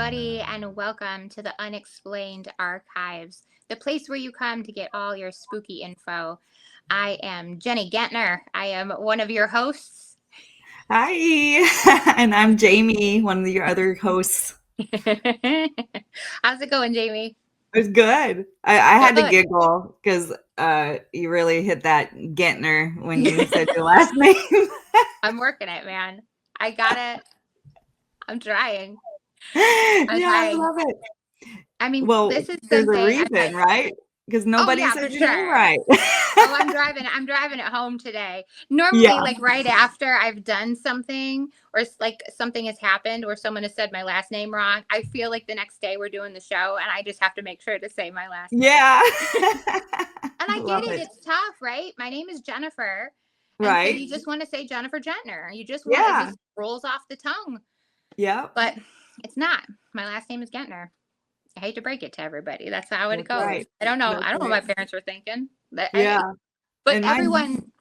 everybody, and welcome to the Unexplained Archives, the place where you come to get all your spooky info. I am Jenny Gentner. I am one of your hosts. Hi, and I'm Jaime, one of your other hosts. How's it going, Jaime? It was good. I had to Good. giggle because you really hit that Gentner when you said your last name. I'm working it, man. I got it. I'm trying. I'm Yeah, I trying. love it. I mean, Well, this is there's a something I've reason, had. right? Because Oh nobody yeah, for said your name sure. right. Oh, I'm driving it home today. Normally, Yeah, like right after I've done something or like something has happened or someone has said my last name wrong, I feel like the next day we're doing the show and I just have to make sure to say my last name. yeah. And I get Love it. it. It's tough, right? My name is Jennifer. And so Right? you just want to say Jennifer Gentner. It Yeah. just rolls off the tongue. Yep. But it's not. My last name is Gentner. I hate to break it to everybody. That's how it That's goes. right. I don't know. That's I don't know right. what my parents were thinking. Yeah. But And mine, everyone,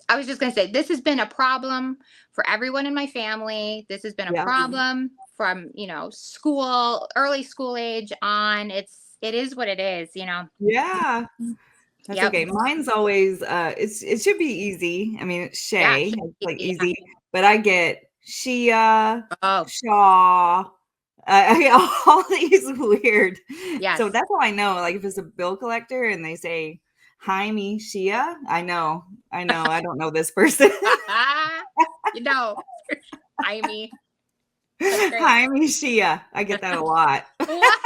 I was just going to say, this has been a problem for everyone in my family. This has been a yeah. problem from, school, early school age on. It is what it is. Yeah. That's Yep. okay. Mine's always it should be easy. I mean, it's Yeah. Shay, it's like Yeah. easy, but I get Shia, Oh, Shaw, I get all these weird. So yes. that's how I know. Like if it's a bill collector and they say Jaime Shia, I know, I don't know this person. you know, Jaime. That's great. Jaime Shia, I get that a lot. What?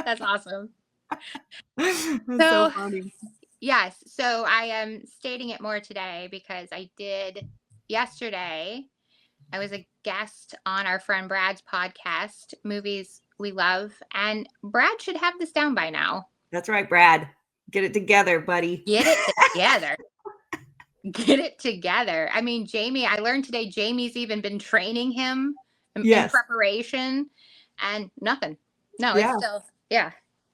That's awesome. That's so So, funny. yes. So I am stating it more today because I did yesterday. I was a guest on our friend Brad's podcast, Movies We Love, and Brad should have this down by now. That's right, Brad. Get it together, buddy. Get it together. Get it together. I mean, Jaime, I learned today Jaime's even been training him in Yes. preparation and nothing. No, it's Yeah. still, yeah.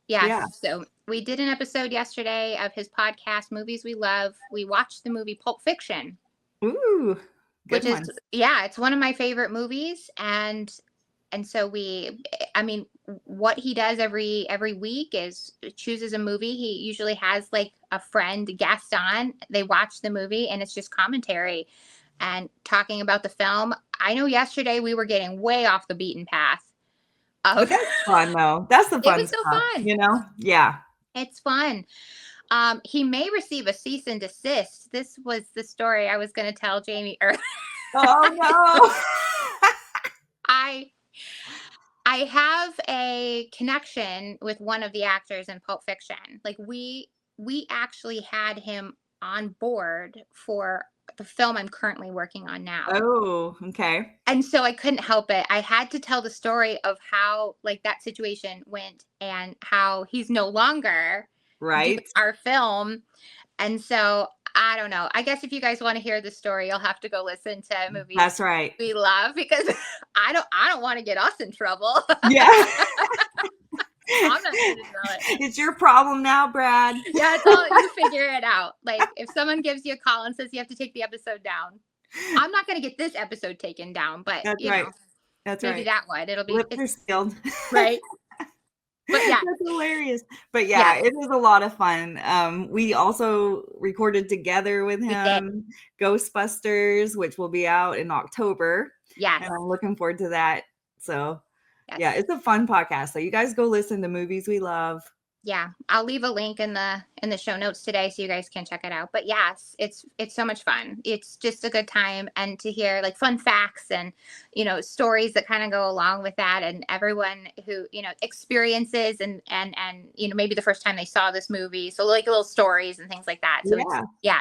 Yes. Yeah. So we did an episode yesterday of his podcast, Movies We Love. We watched the movie Pulp Fiction. Ooh, Which good is, one. yeah, it's one of my favorite movies. And so I mean, what he does every week is chooses a movie. He usually has like a friend guest on. They watch the movie and it's just commentary and talking about the film. I know yesterday we were getting way off the beaten path But of that's fun though. That's the it fun was so stuff, fun. you know? Yeah. It's fun. He may receive a cease and desist. This was the story I was going to tell Jaime earlier. Oh no. I have a connection with one of the actors in Pulp Fiction. Like we actually had him on board for the film I'm currently working on now. Oh, okay. And so I couldn't help it. I had to tell the story of how like that situation went and how he's no longer doing Right. our film. And so I don't know. I guess if you guys want to hear the story, you'll have to go listen to Movies That's right. We Love because I don't want to get us in trouble. Yeah. I'm not going to tell it. It's your problem now, Brad. Yeah, it's all you figure it out. Like if someone gives you a call and says you have to take the episode down, I'm not going to get this episode taken down, but That's you right. know, That's maybe right. that one. It'll be Lips are sealed. right. But yeah, That's hilarious. But yeah, it is a lot of fun. We also recorded together with we did. him Ghostbusters, which will be out in October. Yes. And I'm looking forward to that. So Yes. yeah, it's a fun podcast. So you guys go listen to Movies We Love. Yeah, I'll leave a link in the show notes today so you guys can check it out. But yes, it's so much fun. It's just a good time and to hear like fun facts and stories that kind of go along with that and everyone who experiences and maybe the first time they saw this movie. So like little stories and things like that. So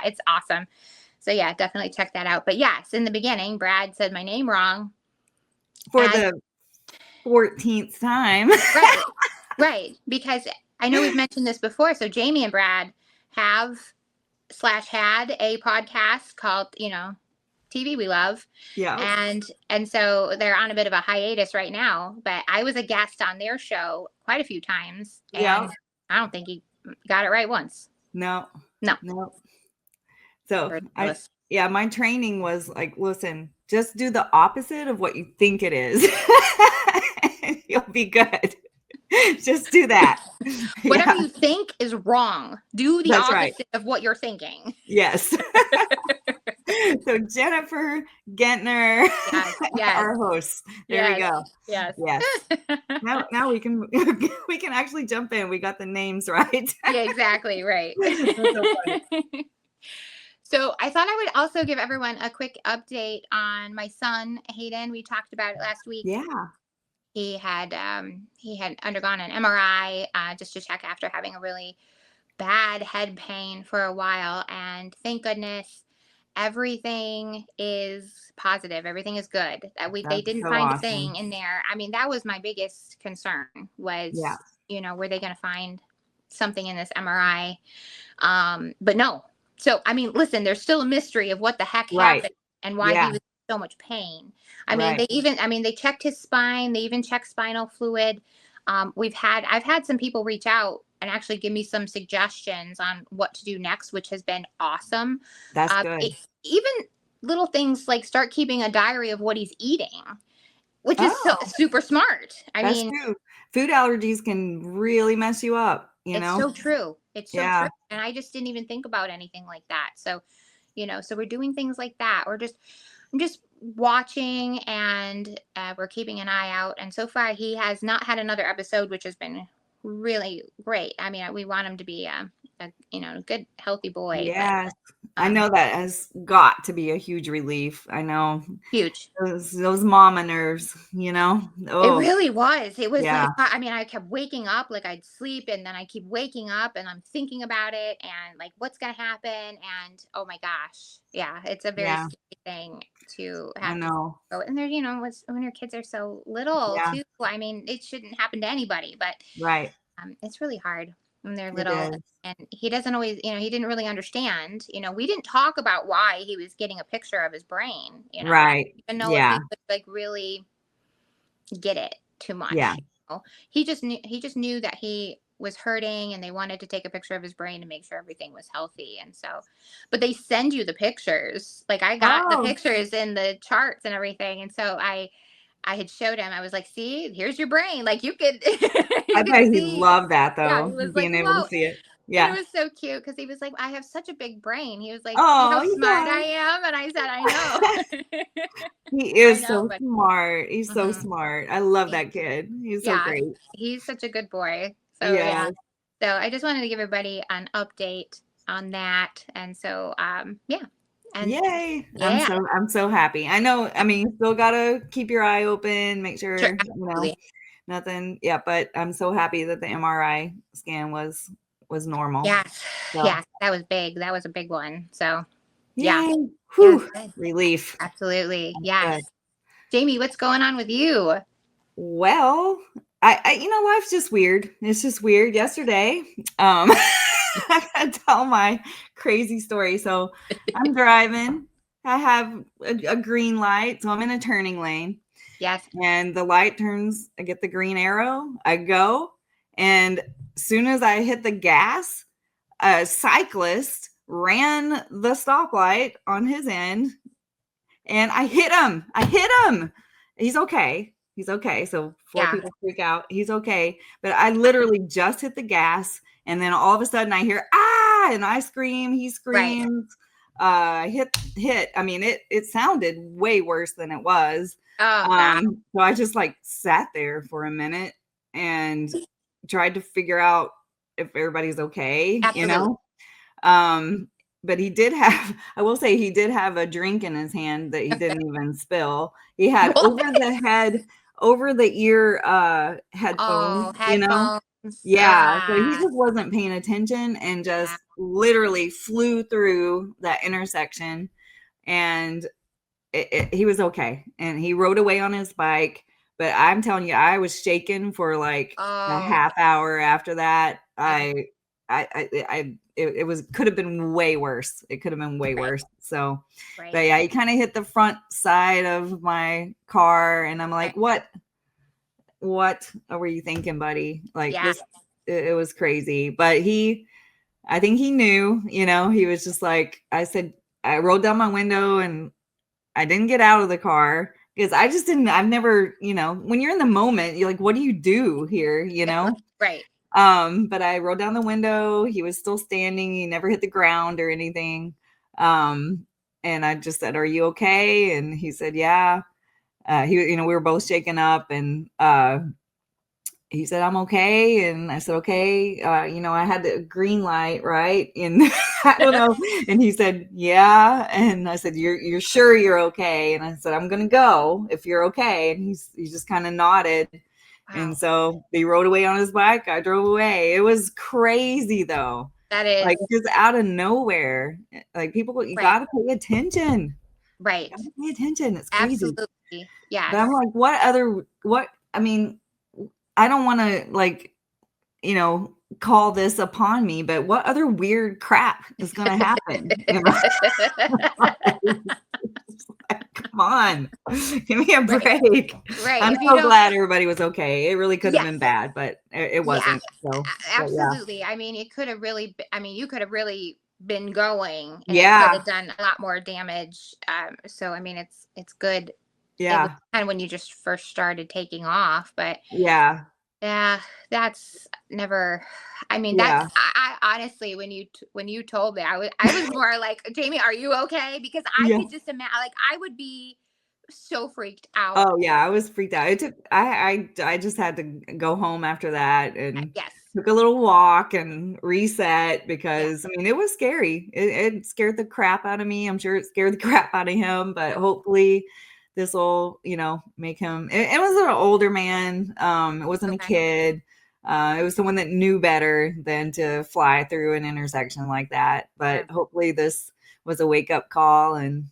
it's awesome. So yeah, definitely check that out. But yes, in the beginning, Brad said my name wrong For the 14th time. Right. Because I know we've mentioned this before. So Jaime and Brad had a podcast called, TV We Love. Yeah. And so they're on a bit of a hiatus right now. But I was a guest on their show quite a few times. And I don't think he got it right once. No. So my training was like, listen, just do the opposite of what you think it is. You'll be good. Just do that. Whatever Yeah, you think is wrong, do the that's right. opposite of what you're thinking. Yes. So Jennifer Gentner, Yes, yes, our host. There we yes, go. yes. Yes. Now we can we can actually jump in. We got the names right. Yeah, exactly, right. That's so funny. So I thought I would also give everyone a quick update on my son Hayden. We talked about it last week. Yeah, He had undergone an MRI just to check after having a really bad head pain for a while, and thank goodness everything is positive. Everything is good. They that's didn't so find a awesome. thing in there. I mean, that was my biggest concern Yeah. was, were they going to find something in this MRI? But no. So, I mean, listen, there's still a mystery of what the heck Right. happened and why he Yeah. was in so much pain. Right. They checked his spine. They even checked spinal fluid. I've had some people reach out and actually give me some suggestions on what to do next, which has been awesome. That's good. Even little things like start keeping a diary of what he's eating, which is so Oh, super smart. I that's mean, true. Food allergies can really mess you up, you it's know? so true. It's so true. Yeah. And I just didn't even think about anything like that. So, so we're doing things like that. I'm just watching and we're keeping an eye out. And so far, he has not had another episode, which has been really great. I mean, we want him to be a good, healthy boy, but Yes. I um, know that has got to be a huge relief. I know huge. those mama nerves, you know? It Oh, really was. It was yeah. like, I mean, I kept waking up, like I'd sleep and then I keep waking up and I'm thinking about it and like what's going to happen. And oh my gosh. Yeah, it's a very Yeah. scary thing to I have to know. go. And there's, when your kids are so little Yeah. too. I mean, it shouldn't happen to anybody, but Right. it's really hard when they're It little. is. And he doesn't always, he didn't really understand. We didn't talk about why he was getting a picture of his brain. I Right. didn't even know if Yeah. he would like really get it too Yeah. much. He just knew that he was hurting and they wanted to take a picture of his brain to make sure everything was healthy. And so, but they send you the pictures. Like I got the Oh, pictures in the charts and everything. And so I had showed him. I was like, "See, here's your brain. Like you could I you could bet he see." loved that Yeah, he though, was like, being able to "Whoa." see it. And it Yeah. was so cute because he was like, "I have such a big brain." He was like, "See how Oh, smart I yeah. am?" And I said, "I know." He I is know, so but smart. He's so mhm. smart. I love He- that kid. He's so yeah, great. he's such a good boy. So yeah. Yes. So I just wanted to give everybody an update on that. And so yeah. And Yay. yeah, I'm so happy. I know, I mean, you still gotta keep your eye open, make sure, sure, absolutely. nothing. Yeah, but I'm so happy that the MRI scan was normal. Yes. So Yes, that was big. That was a big one. So yeah. yay. Yes, Whew. good. Relief. Absolutely. Good. Yes. Jamie, what's going on with you? Well, life's just weird. It's just weird. Yesterday, I gotta tell my crazy story. So I'm driving. I have a green light, so I'm in a turning lane, Yes. and the light turns. I get the green arrow. I go, and as soon as I hit the gas, a cyclist ran the stoplight on his end, and I hit him. I hit him. He's okay. He's okay. So before Yeah. people freak out, he's okay. But I literally just hit the gas, and then all of a sudden I hear ah, and I scream. He Right. screams. Hit. I mean, it sounded way worse than it was. Oh God. So I just like sat there for a minute and tried to figure out if everybody's okay. Absolutely. Um, but he did have, I will say, he did have a drink in his hand that he didn't even spill. He had What? over the ear headphones, Oh, headphones. Yeah. So he Ah, just wasn't paying attention and yeah. just literally flew through that intersection. And he was okay. And he rode away on his bike. But I'm telling you, I was shaken for like a Oh, half hour after that. yeah. It was could have been way worse. It could have been way Right. worse. So, but Right. yeah, he kind of hit the front side of my car, and I'm like, Right. what were you thinking, buddy? Like Yeah. this, it was crazy. But I think he knew. He was just like, I said, I rolled down my window and I didn't get out of the car. because I've never, when you're in the moment, you're like, what do you do here? Right. But I rolled down the window. He was still standing. He never hit the ground or anything. And I just said, "Are you okay?" And he said, "Yeah." We were both shaken up, and he said, "I'm okay." And I said, "Okay." I had the green light, right? And I don't know. And he said, "Yeah." And I said, "You're sure you're okay?" And I said, "I'm gonna go if you're okay." And he just kind of nodded. Wow. And so he rode away on his bike. I drove away. It was crazy though. That is Like just out of nowhere. Like people, you right. gotta pay attention. Right. You gotta pay attention. It's crazy. Absolutely. Yes. But I'm like, I don't want to call this upon me, but what other weird crap is going to happen? Come on, give me a break. Right. I'm so glad everybody was okay. It really could have been bad, but it wasn't. So, absolutely. Yeah. I mean, it could have really, you could have really been going and it could have done a lot more damage. So, I mean, it's good. Yeah. It was kind of when you just first started taking off, but yeah, that's never. I mean, that's I honestly, when you told me, I was more like, Jamie, are you okay? Because I could just imagine, like, I would be so freaked out. Oh yeah, I was freaked out. It took I just had to go home after that and took a little walk and reset because I mean it was scary. It scared the crap out of me. I'm sure it scared the crap out of him, but hopefully this will, make him it was an older man. It wasn't a kid. It was someone that knew better than to fly through an intersection like that. But hopefully this was a wake-up call and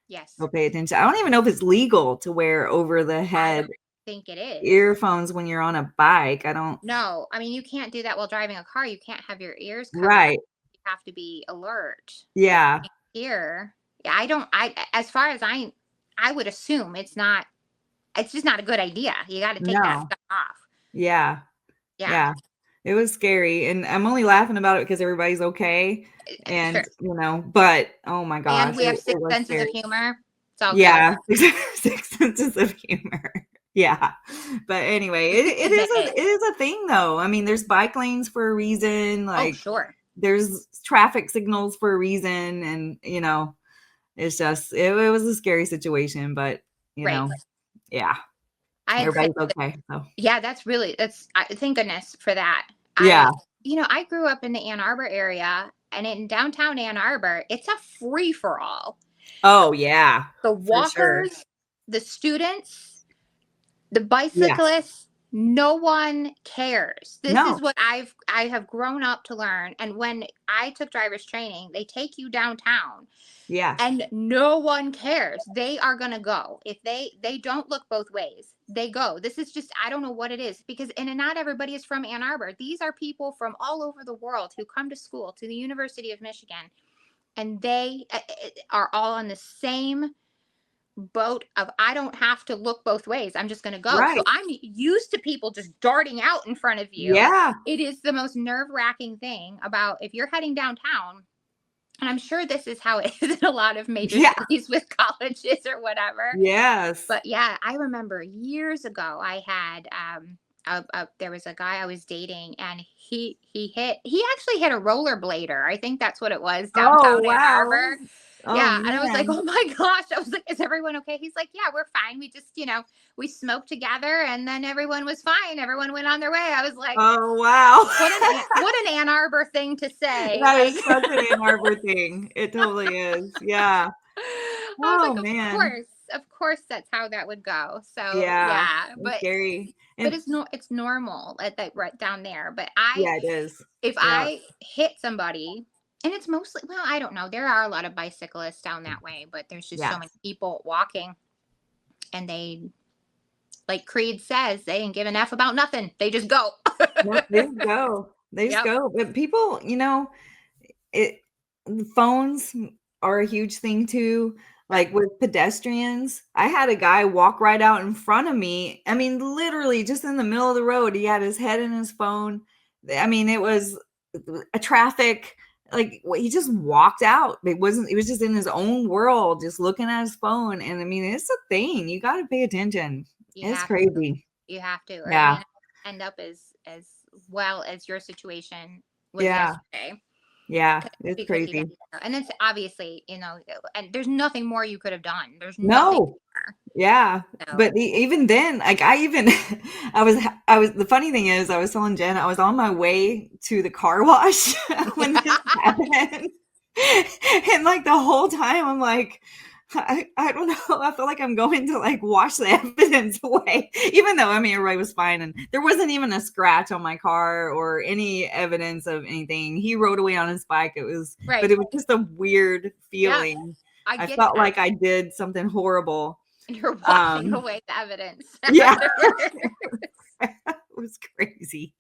yes, go pay attention. I don't even know if it's legal to wear over the head think it is earphones when you're on a bike. I don't No, I mean, you can't do that while driving a car. You can't have your ears covered. Right. You have to be alert. Yeah. Here. Yeah, as far as I would assume it's just not a good idea. You got to take that stuff off. Yeah. Yeah. It was scary. And I'm only laughing about it because everybody's okay. And, but oh my gosh. And we have six senses of humor. It's all good. Six senses of humor. Yeah. But anyway, it is a thing though. I mean, there's bike lanes for a reason. Like, sure. There's traffic signals for a reason. And, it's just, it was a scary situation, but, yeah. Everybody's okay. So. Yeah, that's thank goodness for that. Yeah. I grew up in the Ann Arbor area, and in downtown Ann Arbor, it's a free for all. Oh yeah. The walkers, the students, the bicyclists, no one cares. This is what I have grown up to learn. And when I took driver's training, they take you downtown. Yeah. And no one cares. They are going to go. If they don't look both ways, they go. This is just, I don't know what it is, because, and not everybody is from Ann Arbor. These are people from all over the world who come to school, to the University of Michigan, and they are all on the same boat of, I don't have to look both ways. I'm just going to go. So I'm used to people just darting out in front of you. Yeah. It is the most nerve-wracking thing about if you're heading downtown. And I'm sure this is how it is in a lot of major cities with colleges or whatever. Yes. But yeah, I remember years ago, I had, there was a guy I was dating, and he actually hit a rollerblader. I think that's what it was, downtown Ann Arbor. Yeah. And I was like, oh my gosh. I was like, is everyone okay? He's like, yeah, we're fine. We just, we smoked together, and then everyone was fine. Everyone went on their way. I was like, oh wow. What an Ann Arbor thing to say. That is such an Ann Arbor thing. It totally is. Yeah. Oh like, man. Of course that's how that would go. So but scary. But it's normal at that right down there. But it is. If I hit somebody, and it's mostly, well, I don't know. There are a lot of bicyclists down that way, but there's just so many people walking, and they, like Creed says, they didn't give an F about nothing. They just go. They just go. They just go. But people, phones are a huge thing too. Like with pedestrians, I had a guy walk right out in front of me. I mean, literally just in the middle of the road, he had his head in his phone. I mean, it was a traffic. like he just walked out. He was just in his own world, just looking at his phone. And I mean, it's a thing. You got to pay attention. You It's have to. crazy. You have to, or Yeah. end up as well as your situation was Yeah. yesterday. Yeah. 'Cause It's because you crazy. got, and it's obviously, and there's nothing more you could have done. There's nothing No. more. Yeah. So, But even then, like the funny thing is, I was telling Jen, I was on my way to the car wash when this happened. And like the whole time, I'm like, I don't know. I feel like I'm going to like wash the evidence away, even though I mean everybody was fine and there wasn't even a scratch on my car or any evidence of anything. He rode away on his bike. But right. it was just a weird Yeah, feeling. I I get felt that. like I did something horrible. And you're washing away the evidence. Yeah, it was crazy.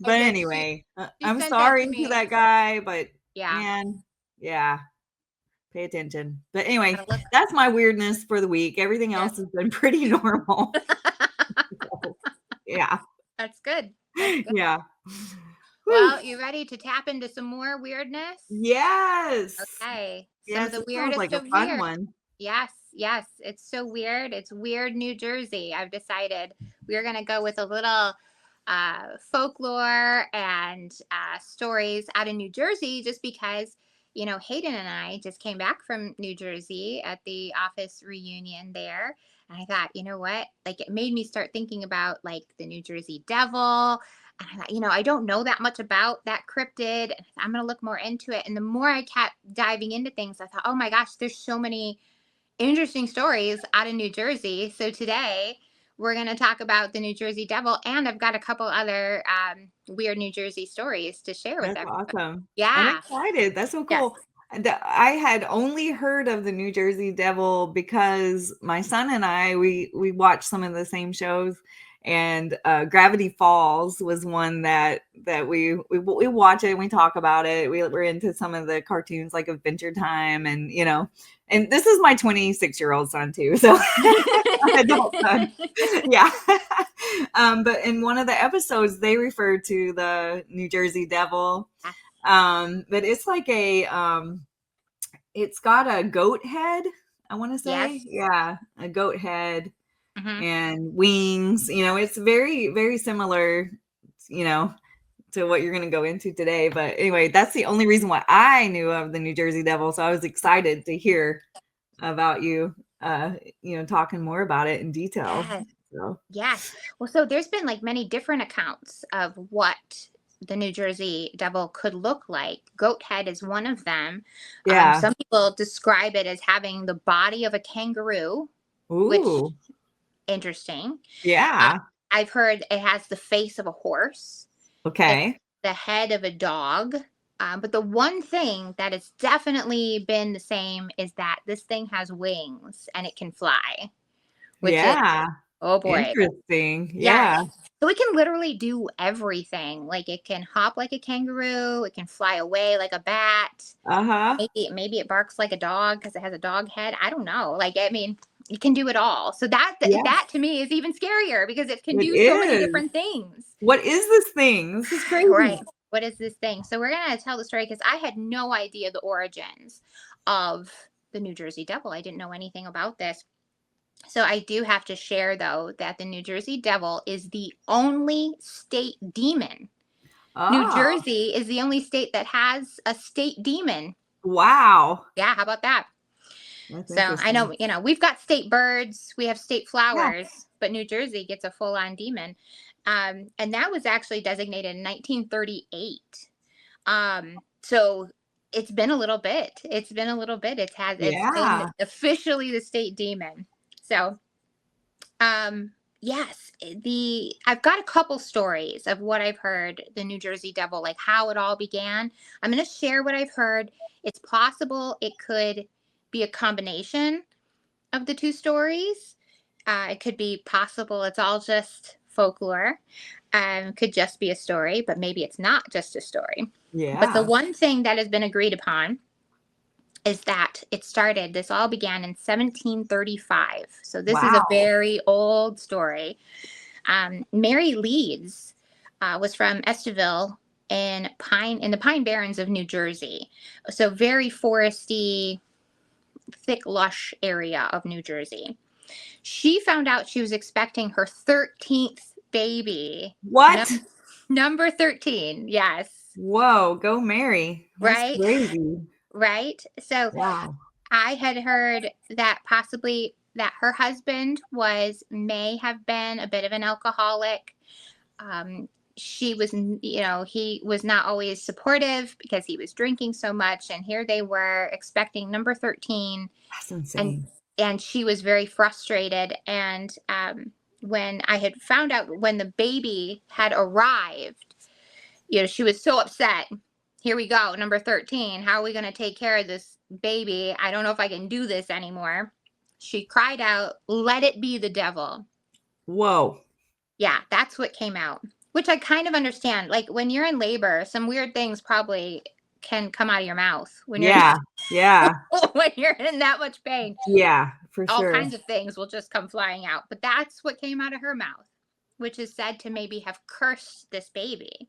But Okay, anyway, she I'm sent that to sorry to me. that guy, but Yeah. man, yeah. Pay attention. But anyway, Gotta look. that's my weirdness for the week. Everything Yes. else has been pretty normal. So, yeah. That's good. That's good. Yeah. Whew. Well, you ready to tap into some more weirdness? Yes. Okay. So Yes, the it sounds like weirdest a of fun weird. one. Yes, yes. It's so weird. It's weird New Jersey. I've decided we're gonna go with a little folklore and stories out of New Jersey, just because Hayden and I just came back from New Jersey at the office reunion there, and I thought, you know what? Like, it made me start thinking about like the New Jersey Devil. And I thought, I don't know that much about that cryptid. I'm going to look more into it. And the more I kept diving into things, I thought, oh my gosh, there's so many interesting stories out of New Jersey. So today we're going to talk about the New Jersey Devil, and I've got a couple other weird New Jersey stories to share with That's everybody. awesome. I'm Yeah. excited. That's so Yes. cool. And I had only heard of the New Jersey Devil because my son and I we watched some of the same shows, and Gravity Falls was one that we watch it and we talk about it. We're into some of the cartoons like Adventure Time, and and this is my 26-year-old son too, so adult son. Yeah. But in one of the episodes they referred to the New Jersey Devil. But it's like it's got a goat head, I want to say. Yes. Yeah, a goat head Mm-hmm. and wings. It's very, very similar, you know, to what you're going to go into today. But anyway, that's the only reason why I knew of the New Jersey Devil. So I was excited to hear about you, talking more about it in detail. Yes. So, Yes. Well, so there's been like many different accounts of what the New Jersey Devil could look like. Goat head is one of them. yeah. Some people describe it as having the body of a kangaroo, which Ooh. interesting. Yeah. I've heard it has the face of a horse. Okay. The head of a dog. But the one thing that has definitely been the same is that this thing has wings and it can fly, which is, Yeah. oh boy. Interesting. Yes. Yeah. So it can literally do everything. Like, it can hop like a kangaroo, it can fly away like a bat. Uh-huh. Maybe it barks like a dog because it has a dog head. I don't know. Like, I mean, it can do it all. So that Yes. to me is even scarier because it can It do so many is. different things. What is this thing? This is crazy. Right. What is this thing? So we're going to tell the story because I had no idea the origins of the New Jersey Devil. I didn't know anything about this. So I do have to share, though, that the New Jersey Devil is the only state demon. New Oh, Jersey is the only state that has a state demon. wow. Yeah, how about that? That's So I know, we've got state birds, we have state Yeah. flowers, but New Jersey gets a full-on demon. And that was actually designated in 1938. So it's been a little bit. It's been officially the state demon. So, yes, I've got a couple stories of what I've heard, the New Jersey Devil, like how it all began. I'm going to share what I've heard. It's possible it could be a combination of the two stories. It could be possible it's all just folklore. Could just be a story, but maybe it's not just a story. But the Yeah. one thing that has been agreed upon is that this all began in 1735. So this is a Wow. very old story. Mary Leeds was from Estiville, in the Pine Barrens of New Jersey. So very foresty, thick, lush area of New Jersey. She found out she was expecting her 13th baby. What? Number 13. Yes. Whoa, go Mary. That's Right. crazy. Right. So Wow. I had heard that possibly that her husband may have been a bit of an alcoholic. She was, he was not always supportive because he was drinking so much. And here they were expecting number 13. That's And, insane. and she was very frustrated. And when I had found out when the baby had arrived, she was so upset. Here we go, number 13. How are we going to take care of this baby? I don't know if I can do this anymore. She cried out, "Let it be the devil." Whoa. Yeah, that's what came out, which I kind of understand. Like when you're in labor, some weird things probably can come out of your mouth when you're Yeah. Yeah. when you're in that much pain. Yeah, for All sure. kinds of things will just come flying out. But that's what came out of her mouth, which is said to maybe have cursed this baby.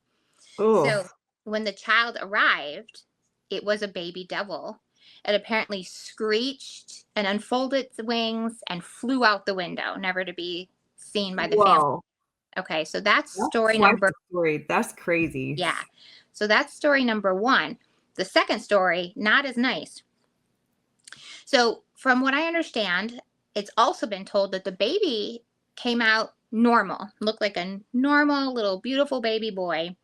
Oh. So when the child arrived, it was a baby devil. It apparently screeched and unfolded its wings and flew out the window, never to be seen by the family. Whoa. Okay, so that's story quite number. the story. That's crazy. Yeah. So that's story number 1. The second story, not as nice. So from what I understand, it's also been told that the baby came out normal, looked like a normal little beautiful baby boy.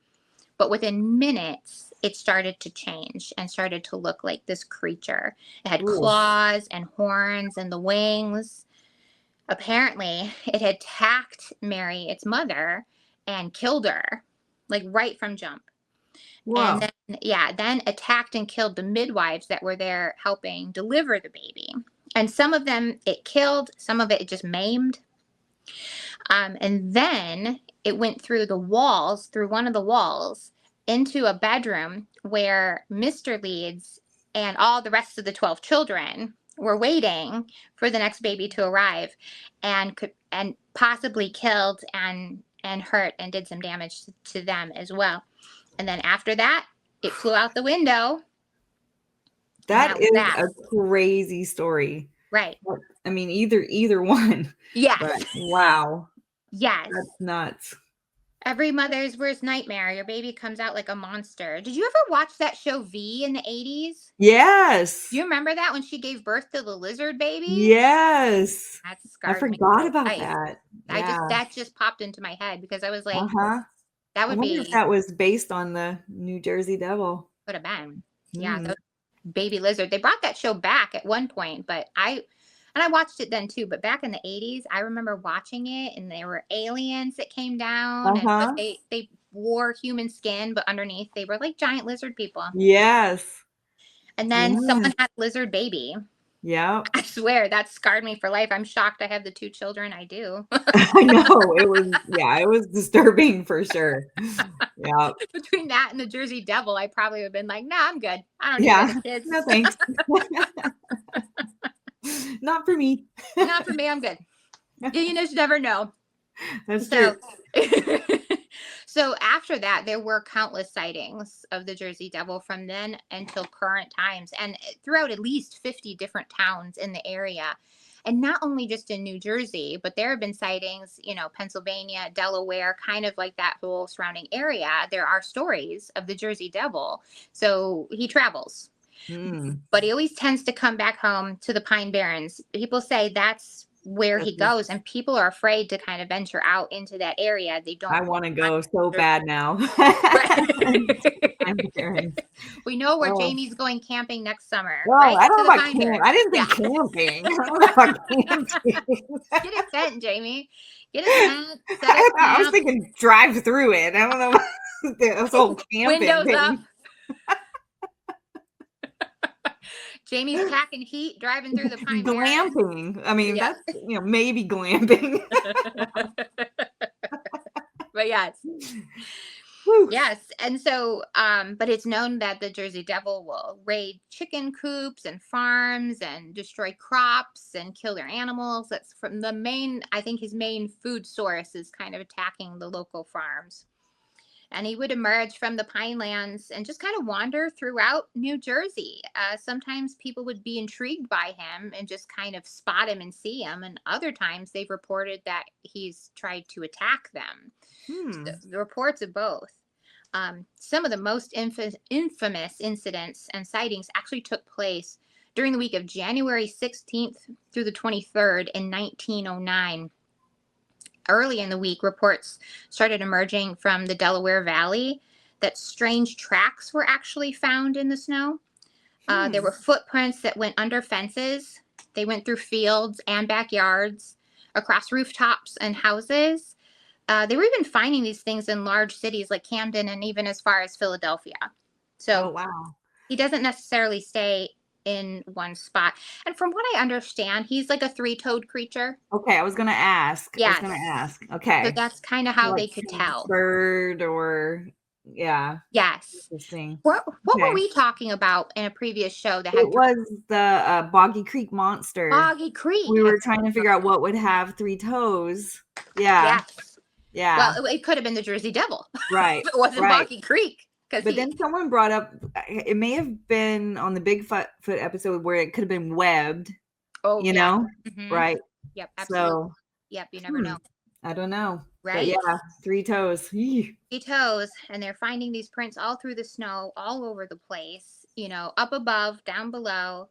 But within minutes, it started to change and started to look like this creature. It had Ooh. claws and horns and the wings. Apparently, it had attacked Mary, its mother, and killed her, like right from jump. Whoa. And then attacked and killed the midwives that were there helping deliver the baby. And some of them it killed, some of it just maimed. And then it went through one of the walls, into a bedroom where Mr. Leeds and all the rest of the 12 children were waiting for the next baby to arrive, and possibly killed and hurt and did some damage to them as well. And then after that, it flew out the window. That is a crazy story. Right. I mean, either one. Yes. But wow. Yes. That's nuts. Every mother's worst nightmare. Your baby comes out like a monster. Did you ever watch that show V in the 80s? Yes. Do you remember that when she gave birth to the lizard baby? Yes. That I scarred me forgot for about life. that. Yeah. That just popped into my head because I was like, Uh-huh. that I would wonder if be that was based on the New Jersey Devil. could have been. Yeah, Mm. those baby lizard. They brought that show back at one point, but I watched it then too. But back in the 80s, I remember watching it, and there were aliens that came down, and Uh-huh. they wore human skin, but underneath they were like giant lizard people. Yes. And then someone had a lizard baby. Yeah. I swear that scarred me for life. I'm shocked I have the 2 children I do. I know. It was disturbing for sure. Yeah. Between that and the Jersey Devil, I probably would have been like, nah, I'm good. I don't need Yeah. any kids. No thanks. Not for me. Not for me. I'm good. You just never know. That's true. So after that, there were countless sightings of the Jersey Devil from then until current times, and throughout at least 50 different towns in the area. And not only just in New Jersey, but there have been sightings, Pennsylvania, Delaware, kind of like that whole surrounding area. There are stories of the Jersey Devil. So he travels. But he always tends to come back home to the Pine Barrens. People say that's where he goes, and people are afraid to kind of venture out into that area. They don't. I want to go so bad now. We know where Jaime's going camping next summer. Well, right? I don't know about camping. I didn't think camping. I don't know about camping. Get a tent, Jaime. Get a tent. I was thinking drive through it. I don't know. This whole camping windows thing. Up. Jaime's packing heat, driving through the Pine Barrens. Glamping. I mean, that's maybe glamping. But yes. Yes. And so, but it's known that the Jersey Devil will raid chicken coops and farms and destroy crops and kill their animals. That's from I think his main food source is kind of attacking the local farms. and he would emerge from the pine lands and just kind of wander throughout New Jersey. Sometimes people would be intrigued by him and just kind of spot him and see him, and other times they've reported that he's tried to attack them. So the reports of both. Some of the most infamous incidents and sightings actually took place during the week of January 16th through the 23rd in 1909. Early in the week, reports started emerging from the Delaware Valley that strange tracks were actually found in the snow. There were footprints that went under fences. They went through fields and backyards, across rooftops and houses. They were even finding these things in large cities like Camden and even as far as Philadelphia. So wow. He doesn't necessarily stay in one spot. And from what I understand, he's like a three-toed creature. Okay, I was gonna ask. Yes. Okay. So that's kind of how Like they could some tell. Bird or Yes. Interesting. What were we talking about in a previous show that had It was the Boggy Creek monster. Boggy Creek? We were trying to figure out what would have 3 toes. Yeah. Yes. Yeah. Well, it could have been the Jersey Devil. Right. If it wasn't Boggy Creek. But then someone brought up, it may have been on the Bigfoot episode where it could have been webbed. Oh, you know? Mm-hmm. Right. Yep, absolutely. So, yep, you never know. I don't know. Right. But yeah, 3 toes. 3 toes, and they're finding these prints all through the snow, all over the place, up above, down below.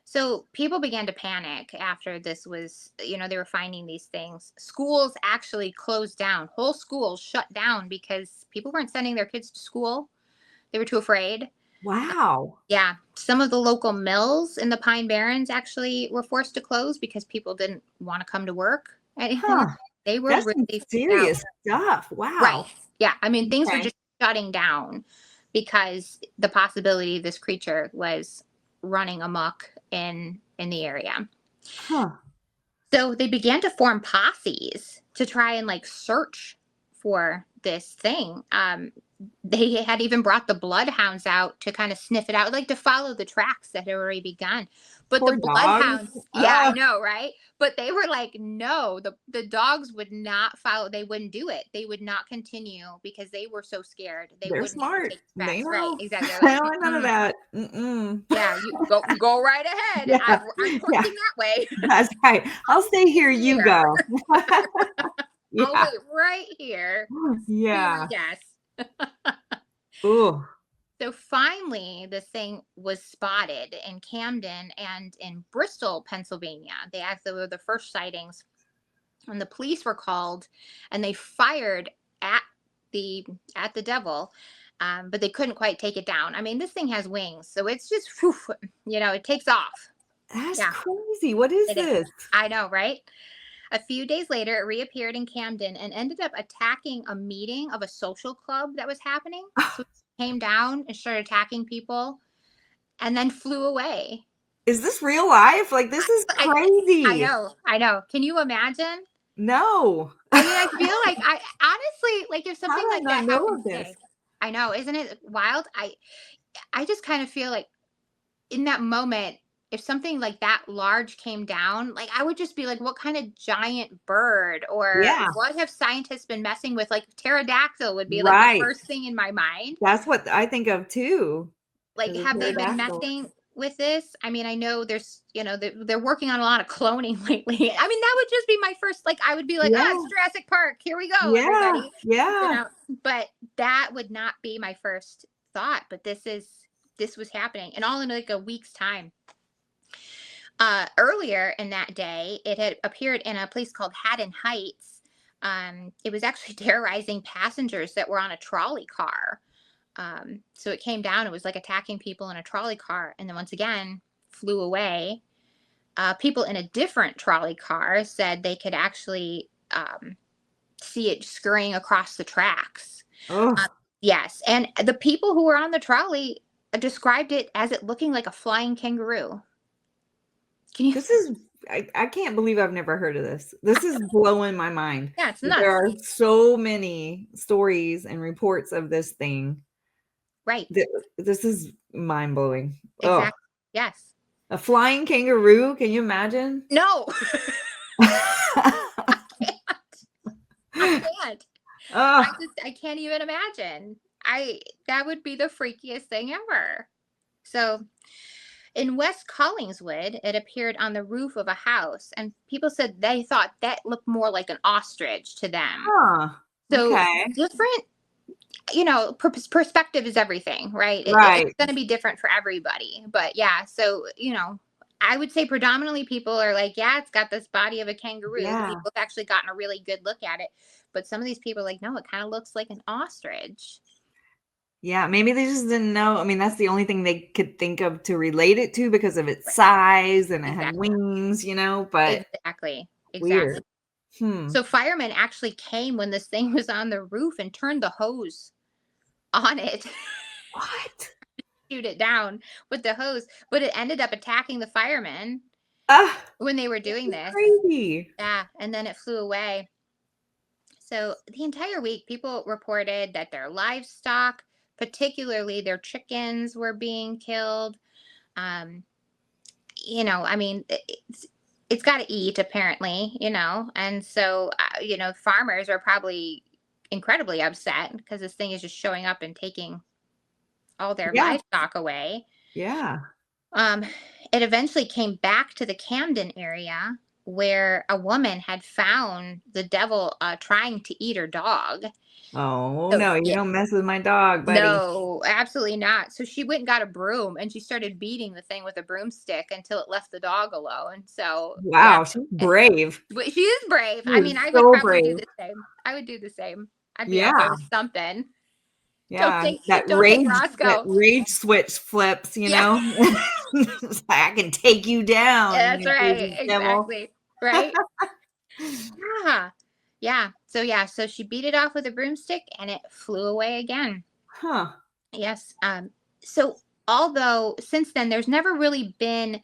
So people began to panic after this was, they were finding these things. Schools actually closed down. Whole schools shut down because people weren't sending their kids to school. They were too afraid. Wow. Yeah. Some of the local mills in the Pine Barrens actually were forced to close because people didn't want to come to work anymore. They were really serious stuff. Wow. Right. Yeah. I mean, things were just shutting down because the possibility this creature was running amok in the area. So they began to form posses to try and search for this thing. They had even brought the bloodhounds out to kind of sniff it out, to follow the tracks that had already begun. But the bloodhounds, I know, right? But they were like, no, the dogs would not follow. They wouldn't do it. They would not continue because they were so scared. They're smart. They know. Right, exactly. I don't want none of that. Yeah, you go right ahead. Yeah. I'm pushing that way. That's right. I'll stay here. You go. I'll wait right here. Yeah. Yes. Ooh. So finally, this thing was spotted in Camden and in Bristol, Pennsylvania. They actually were the first sightings, and the police were called, and they fired at the devil, but they couldn't quite take it down. I mean, this thing has wings, so it's just, it takes off. That's crazy. What is this? I know, right? A few days later, it reappeared in Camden and ended up attacking a meeting of a social club that was happening. So it came down and started attacking people and then flew away. Is this real life? This is crazy. I know. Can you imagine? No. I mean, I feel like I honestly, if something like that happens today, I know, isn't it wild? I just kind of feel like in that moment, if something like that large came down, I would just be like, what kind of giant bird or what have scientists been messing with? Pterodactyl would be the first thing in my mind. That's what I think of too. Have they been messing with this? I mean, I know there's, they're working on a lot of cloning lately. I mean, that would just be my first, I would be like, it's Jurassic Park. Here we go. Yeah. Everybody. Yeah. But that would not be my first thought. But this was happening, and all in a week's time. Earlier in that day, it had appeared in a place called Haddon Heights. It was actually terrorizing passengers that were on a trolley car. So it came down, it was attacking people in a trolley car, and then once again flew away. People in a different trolley car said they could actually see it scurrying across the tracks. Yes, and the people who were on the trolley described it as it looking like a flying kangaroo. I can't believe I've never heard of this. This is blowing my mind. Yeah, it's nuts. There are so many stories and reports of this thing. Right. This is mind blowing. Exactly. Yes. A flying kangaroo? Can you imagine? No. I can't. Oh, I can't even imagine. That would be the freakiest thing ever. So in West Collingswood, it appeared on the roof of a house, and people said they thought that looked more like an ostrich to them. huh. So Okay. different, perspective is everything, right? It's Right. going to be different for everybody. But yeah, so, I would say predominantly people are like, yeah, it's got this body of a kangaroo. The Yeah. people have actually gotten a really good look at it. But some of these people are like, no, it kind of looks like an ostrich. Yeah, maybe they just didn't know. I mean, that's the only thing they could think of to relate it to because of its Right. size and it had Exactly. wings, but Exactly. Exactly. weird. Hmm. So firemen actually came when this thing was on the roof and turned the hose on it, What? shoot it down with the hose, but it ended up attacking the firemen Ah, when they were this doing is this. crazy. Yeah, and then it flew away. So the entire week, people reported that their livestock, particularly their chickens, were being killed. Um, I mean, it's got to eat apparently, and so farmers are probably incredibly upset because this thing is just showing up and taking all their Yeah. livestock away. Yeah. Um, it eventually came back to the Camden area where a woman had found the devil trying to eat her dog. Oh, So no, you yeah, don't mess with my dog, buddy. no, absolutely not. So she went and got a broom and she started beating the thing with a broomstick until it left the dog alone. So yeah, Wow, she's and brave. but she is brave. She I mean, is I would so probably do brave. the same. I would do the same. I'd be out there Yeah. with something. Don't Yeah. take don't take That Roscoe. rage switch flips, Yeah. It's like, I can take you down, That's right. crazy devil. Exactly. Right? Yeah. Yeah. So she beat it off with a broomstick and it flew away again. Huh. Yes. So although since then there's never really been,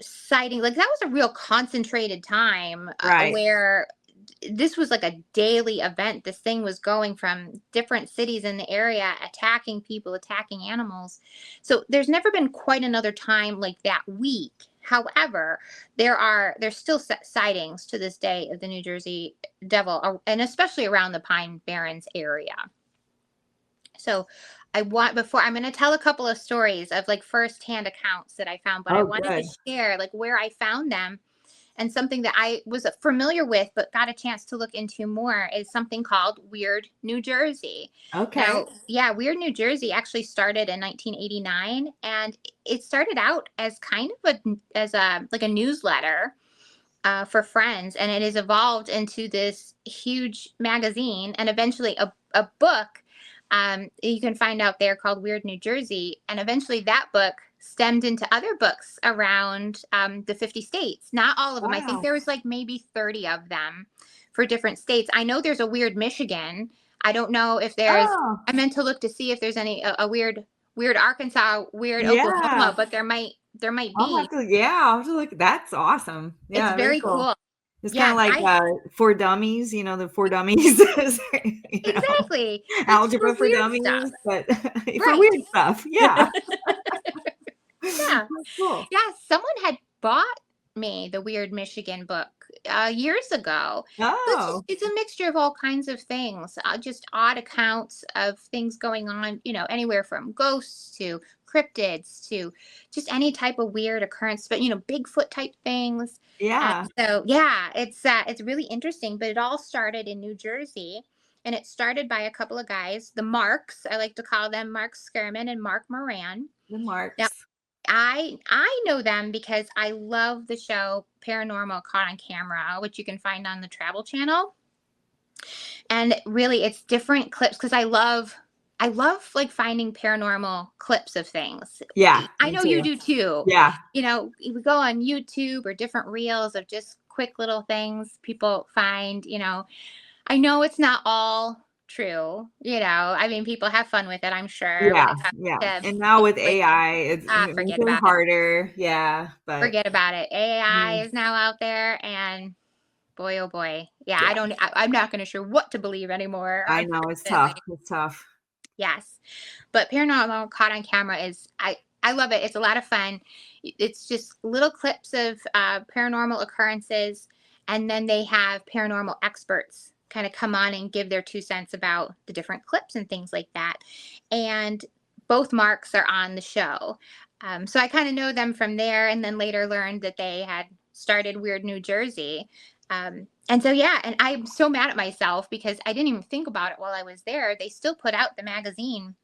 sighting, like that was a real concentrated time Right. where this was like a daily event. This thing was going from different cities in the area, attacking people, attacking animals. So there's never been quite another time like that week. However, there's still sightings to this day of the New Jersey devil, and especially around the Pine Barrens area. So before I'm going to tell a couple of stories of like firsthand accounts that I found, but I Oh, wanted to good. share like where I found them. And something that I was familiar with, but got a chance to look into more, is something called Weird New Jersey. Okay. Now, yeah, Weird New Jersey actually started in 1989, and it started out as kind of like a newsletter for friends, and it has evolved into this huge magazine and eventually a book. You can find out there called Weird New Jersey, and eventually that book stemmed into other books around the 50 states. Not all of them. I think Wow. there was like maybe 30 of them for different states. I know there's a Weird Michigan. I don't know if there's. Oh, I meant to look to see if there's any a weird Arkansas, weird Oklahoma, yeah. but there might be. I'll have to look. That's awesome. It's Yeah, very very cool. cool. It's kind of Yes, like I for dummies, the for dummies, you know, exactly. It's for algebra for weird stuff. dummies, but for Right. weird stuff. Yeah. Yeah. That's cool. Yeah. Someone had bought me the Weird Michigan book years ago. So Oh, it's a mixture of all kinds of things, just odd accounts of things going on, anywhere from ghosts to cryptids to just any type of weird occurrence, but, Bigfoot type things. yeah. So yeah, it's really interesting, but it all started in New Jersey. And it started by a couple of guys, the Marks. I like to call them Mark Skerman and Mark Moran. The Now, marks. I know them because I love the show Paranormal Caught on Camera, which you can find on the Travel Channel. And really, it's different clips because I love like finding paranormal clips of things. Yeah, I me know you too. do too. Yeah. You go on YouTube or different reels of just quick little things people find. I know it's not all true. I mean, people have fun with it, I'm sure, when Yeah. it comes Yeah. to And now with situations. AI, it makes Forget it about it. harder. Yeah. But Forget about it. AI mm, is now out there, and boy, oh boy, yeah. yeah, I'm not going to sure what to believe anymore. I know it's tough. Unfortunately, It's tough. yes. But Paranormal Caught on Camera is I love it. It's a lot of fun. It's just little clips of paranormal occurrences, and then they have paranormal experts kind of come on and give their 2 cents about the different clips and things like that. And both Marks are on the show. So I kind of know them from there, and then later learned that they had started Weird New Jersey. And so, yeah, and I'm so mad at myself because I didn't even think about it while I was there. They still put out the magazine.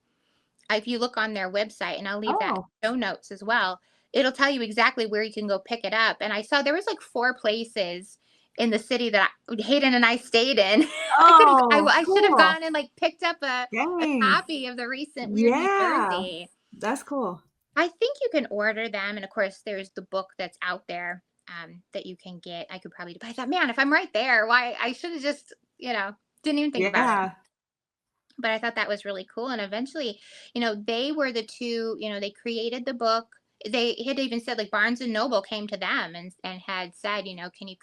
If you look on their website, and I'll leave that Oh, show notes as well, it'll tell you exactly where you can go pick it up. And I saw there was like 4 places in the city that Hayden and I stayed in. oh, I should have cool. gone and like picked up a Dang. copy of the recent Weird New Yeah, Jersey. that's cool. I think you can order them, and of course, there's the book that's out there that you can get. I could probably, but I thought, man, if I'm right there, why I should have just, didn't even think about it. Yeah. But I thought that was really cool. And eventually, they were the two, they created the book. They had even said, like, Barnes and Noble came to them and had said, can you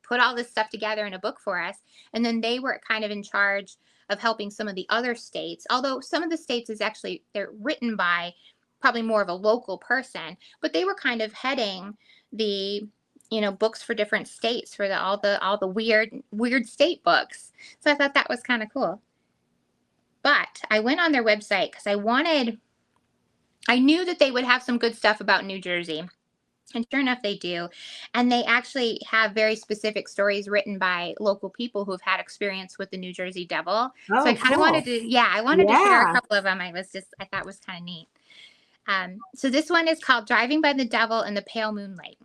put all this stuff together in a book for us? And then they were kind of in charge of helping some of the other states, although some of the states they're written by probably more of a local person, but they were kind of heading the, books for different states for all the weird state books. So I thought that was kind of cool. But I went on their website because I knew that they would have some good stuff about New Jersey. And sure enough, they do. And they actually have very specific stories written by local people who've had experience with the New Jersey Devil. So I Oh, kind of wanted cool. to, yeah, I wanted to share a Yeah. couple of them. I thought was kind of neat. So this one is called Driving by the Devil in the Pale Moonlight.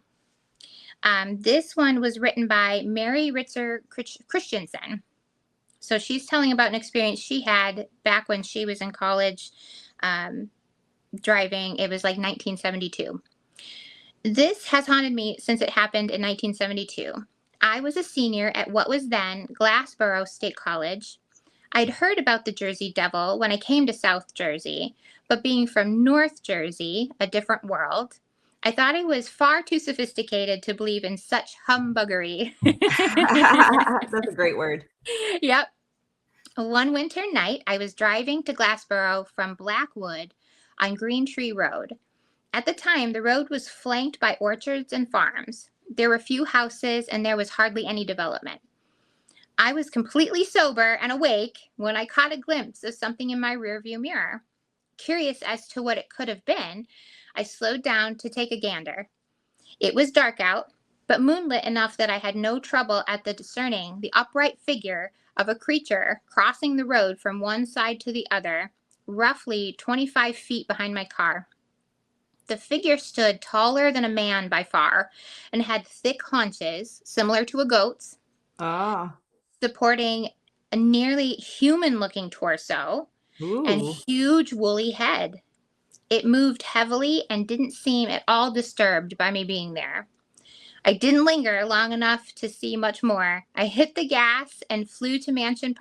This one was written by Mary Ritzer Christensen. So she's telling about an experience she had back when she was in college driving. It was like 1972. This has haunted me since it happened in 1972. I was a senior at what was then Glassboro State College. I'd heard about the Jersey Devil when I came to South Jersey, but being from North Jersey, a different world, I thought I was far too sophisticated to believe in such humbuggery. That's a great word. Yep. One winter night, I was driving to Glassboro from Blackwood on Green Tree Road. At the time, the road was flanked by orchards and farms. There were few houses, and there was hardly any development. I was completely sober and awake when I caught a glimpse of something in my rearview mirror. Curious as to what it could have been, I slowed down to take a gander. It was dark out, but moonlit enough that I had no trouble at discerning the upright figure of a creature crossing the road from one side to the other, roughly 25 feet behind my car. The figure stood taller than a man by far and had thick haunches, similar to a goat's, Ah. supporting a nearly human-looking torso and Ooh. huge woolly head. It moved heavily and didn't seem at all disturbed by me being there. I didn't linger long enough to see much more. I hit the gas and flew to the Mansion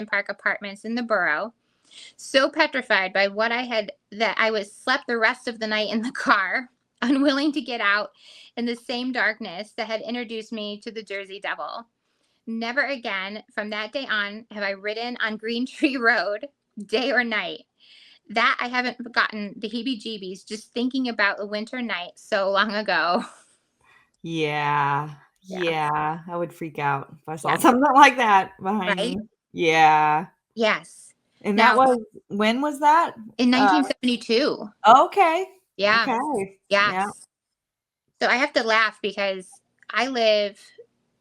Park apartments in the borough, so petrified by what I had that I was slept the rest of the night in the car, unwilling to get out in the same darkness that had introduced me to the Jersey Devil. Never again from that day on have I ridden on Green Tree Road, day or night. That I haven't forgotten the heebie-jeebies just thinking about the winter night so long ago. Yeah. Yeah. Yeah. I would freak out if I saw Yeah. something like that behind Right? me. Yeah. Yes. And that Now, was when was that? in Uh, 1972. okay. Yeah. Okay. Yeah. Yes. So I have to laugh because I live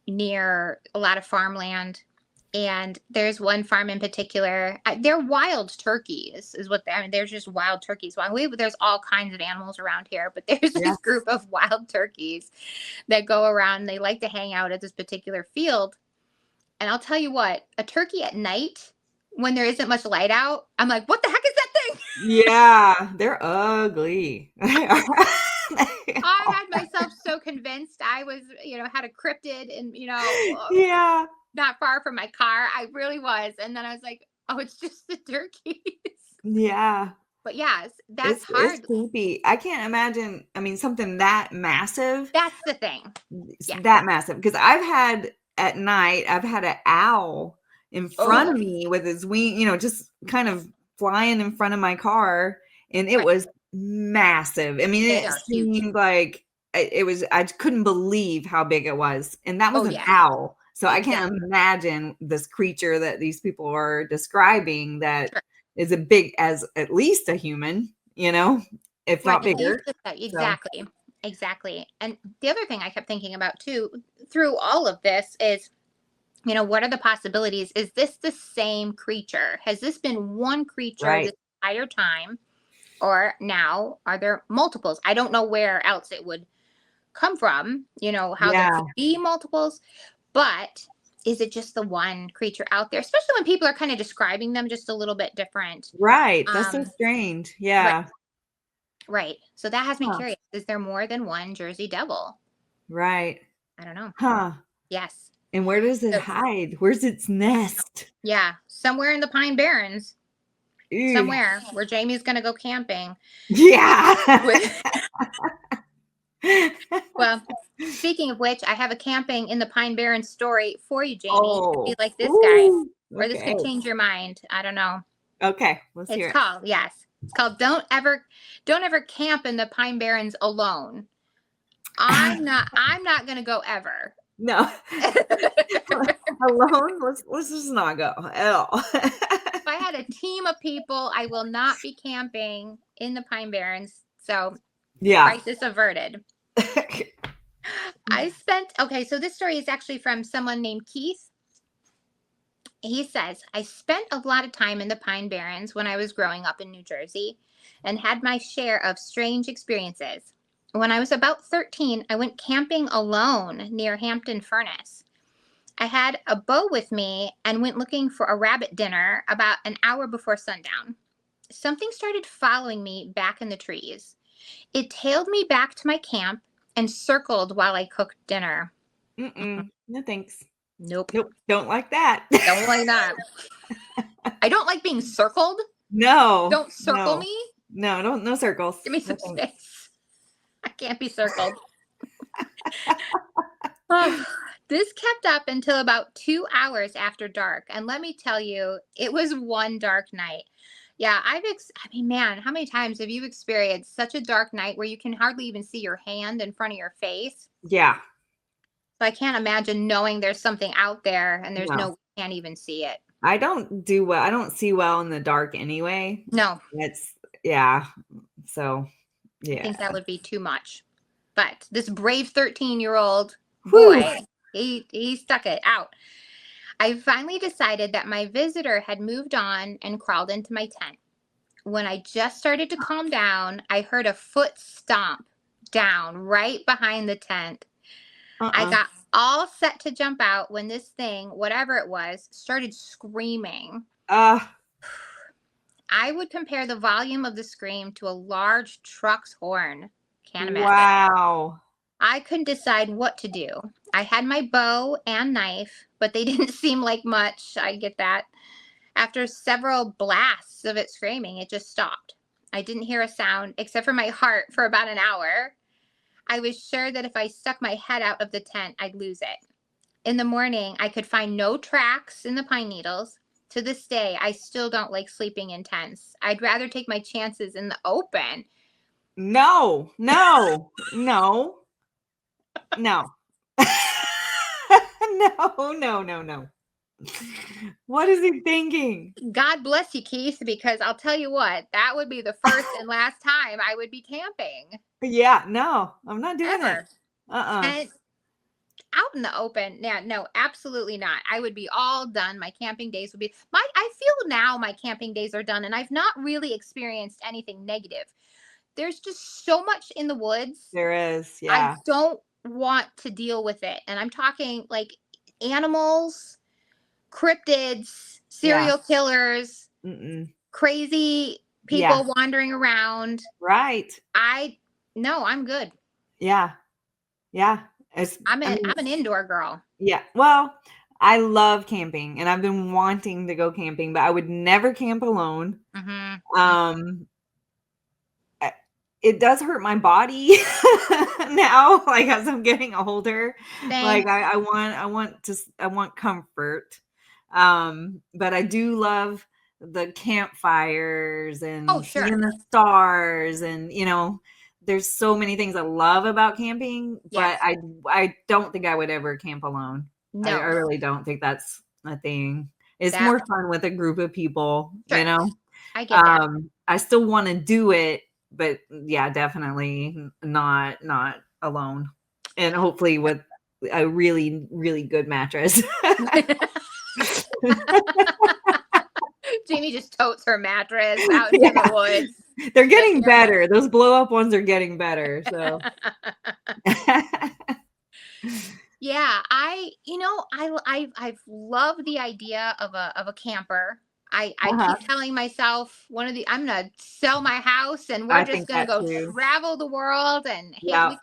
near a lot of farmland, and there's one farm in particular. They're wild turkeys, is what I mean. There's just wild turkeys. There's all kinds of animals around here, but there's Yeah. this group of wild turkeys that go around. They like to hang out at this particular field. And I'll tell you what, a turkey at night, when there isn't much light out, I'm like, what the heck is that thing? Yeah. They're ugly. I had myself so convinced I was, had a cryptid and, Yeah. not far from my car. I really was. And then I was like, oh, it's just the turkeys. Yeah. But yes, that's It's hard. creepy. I can't imagine, I mean, something that massive, That's the thing. Yeah. that massive. Because at night, I've had an owl in front Oh, of me with his wing, just kind of flying in front of my car. And it right. was massive. I mean, They it are huge. seemed like I couldn't believe how big it was. And that was Oh, an yeah. owl. So I can't imagine this creature that these people are describing that is as big as at least a human, if Right. not bigger. So, Exactly. Exactly. And the other thing I kept thinking about too through all of this is, what are the possibilities? Is this the same creature? Has this been one creature right. this entire time? Or now are there multiples? I don't know where else it would come from, how there Yeah. could be multiples, but is it just the one creature out there? Especially when people are kind of describing them just a little bit different. Right. That's so Um, strange. right, Yeah. right. So that has me Huh. curious. Is there more than one Jersey Devil? Right. I don't know. Huh. Yes. And where does it So, hide? Where's its nest? yeah, somewhere in the Pine Barrens, Ew. somewhere where Jamie's going to go camping Yeah. with. Well, speaking of which, I have a camping in the Pine Barrens story for you, Jamie. If you Oh. like this guy, Ooh. or this Okay. could change your mind. I don't know. Okay. Let's hear it. It's called Don't Ever Camp in the Pine Barrens Alone. I'm not gonna go ever. No. Alone? Let's just not go at all. If I had a team of people, I will not be camping in the Pine Barrens. So Yeah. crisis averted. So this story is actually from someone named Keith. He says, I spent a lot of time in the Pine Barrens when I was growing up in New Jersey and had my share of strange experiences. When I was about 13, I went camping alone near Hampton Furnace. I had a bow with me and went looking for a rabbit dinner about an hour before sundown. Something started following me back in the trees. It tailed me back to my camp and circled while I cooked dinner. Mm-mm. No thanks. Nope. Nope. Don't like that. Don't like that. I don't like being circled. No. Don't circle No. me. No, don't, no circles. Give me No some thanks. space. I can't be circled. Oh, this kept up until about 2 hours after dark. And let me tell you, it was one dark night. Yeah, man, how many times have you experienced such a dark night where you can hardly even see your hand in front of your face? Yeah. So I can't imagine knowing there's something out there and there's No. no, we can't even see it. I don't do well. I don't see well in the dark anyway. No, Yeah. So, I yeah. think that would be too much. But this brave 13-year-old Whew. boy, he stuck it out. I finally decided that my visitor had moved on and crawled into my tent. When I just started to calm down, I heard a foot stomp down right behind the tent. I Uh-uh. got all set to jump out when this thing, whatever it was, started screaming. Uh, I would compare the volume of the scream to a large truck's horn. Can't imagine. wow. I couldn't decide what to do. I had my bow and knife, but they didn't seem like much. I get that. After several blasts of it screaming, it just stopped. I didn't hear a sound except for my heart for about an hour. I was sure that if I stuck my head out of the tent, I'd lose it. In the morning, I could find no tracks in the pine needles. To this day, I still don't like sleeping in tents. I'd rather take my chances in the open. No, no, no, no. No, no, no, no. What is he thinking? God bless you, Keith, because I'll tell you what, that would be the first and last time I would be camping. Yeah, no, I'm not doing Ever. it. Uh-uh. And out in the open, yeah, no, absolutely not. I would be all done. My camping days would be I feel now my camping days are done and I've not really experienced anything negative. There's just so much in the woods. There is, I yeah. don't want to deal with it. And I'm talking like animals, cryptids, serial killers, crazy people wandering around. Right. No, I'm good. Yeah. Yeah. I'm an indoor girl. Yeah. Well, I love camping and I've been wanting to go camping, but I would never camp alone. Mm-hmm. It does hurt my body now, like as I'm getting older. Same. Like I want comfort. But I do love the campfires and seeing the stars and there's so many things I love about camping, but I don't think I would ever camp alone. I No, really don't think that's a thing. It's that more fun with a group of people, sure. you know? I get that. I still want to do it, but yeah, definitely not alone. And hopefully with a really, really good mattress. Jamie just totes her mattress out into the Yeah. woods. They're The getting camper. better. Those blow up ones are getting better. So Yeah, I've loved the idea of a camper. I uh-huh. keep telling myself I'm gonna sell my house and we're I just think gonna that go too. travel the world, and Yeah.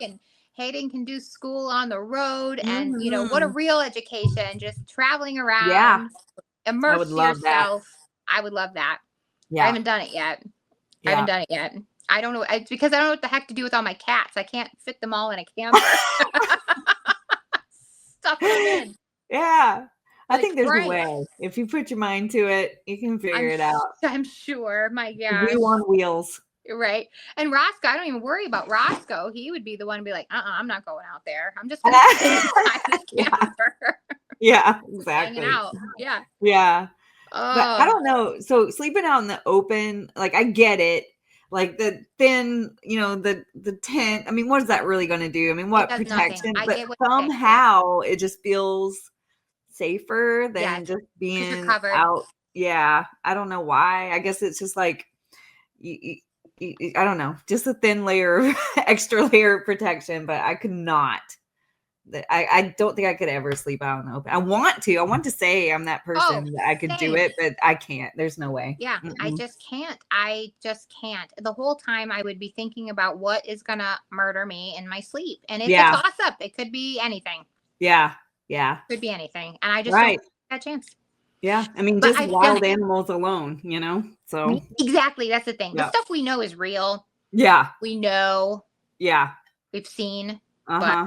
Hayden can do school on the road, and what a Mhm. real education, just traveling Yeah, around, I would immerse love that. yourself. I would love that. I Yeah. haven't done it yet. I haven't Yeah. done it yet. I don't know. It's because I don't know what the heck to do with all my cats. I can't fit them all in a camper. Stuffing them in. Yeah. I Like, think there's a right. way. If you put your mind to it, you can figure it out. I'm sure. My Wheel gosh. on wheels. You're right. And Roscoe, I don't even worry about Roscoe. He would be the one to be like, I'm not going out there. I'm just gonna stay inside the Yeah. camper. Yeah, Just hanging exactly. out. Yeah. Yeah. But I Oh, don't know. So sleeping out in the open, like I get it. Like the thin, the tent. I mean, what is that really going to do? I mean, it what does nothing. protection? I But get what you're saying. Yeah. somehow it just feels safer Yes. than just Because you're being covered. out. Yeah, I don't know why. I guess it's just like I don't know, just a thin layer of extra layer of protection. But I could not. I don't think I could ever sleep out in the open. I want to. I want to say I'm that Oh, person that I could do same. it, but I can't. There's no way. Yeah, I Mm-mm. just can't. I just can't. The whole time I would be thinking about what is gonna murder me in my sleep. And it's a Yeah. toss up. It could be anything. Yeah. Yeah. Could be anything. And I just don't Right. take that chance. Yeah. I mean, But just I've done wild it. animals alone, So, Exactly. That's the thing. The yeah. stuff we know is real. Yeah. We know, Yeah. we've seen, but Uh-huh.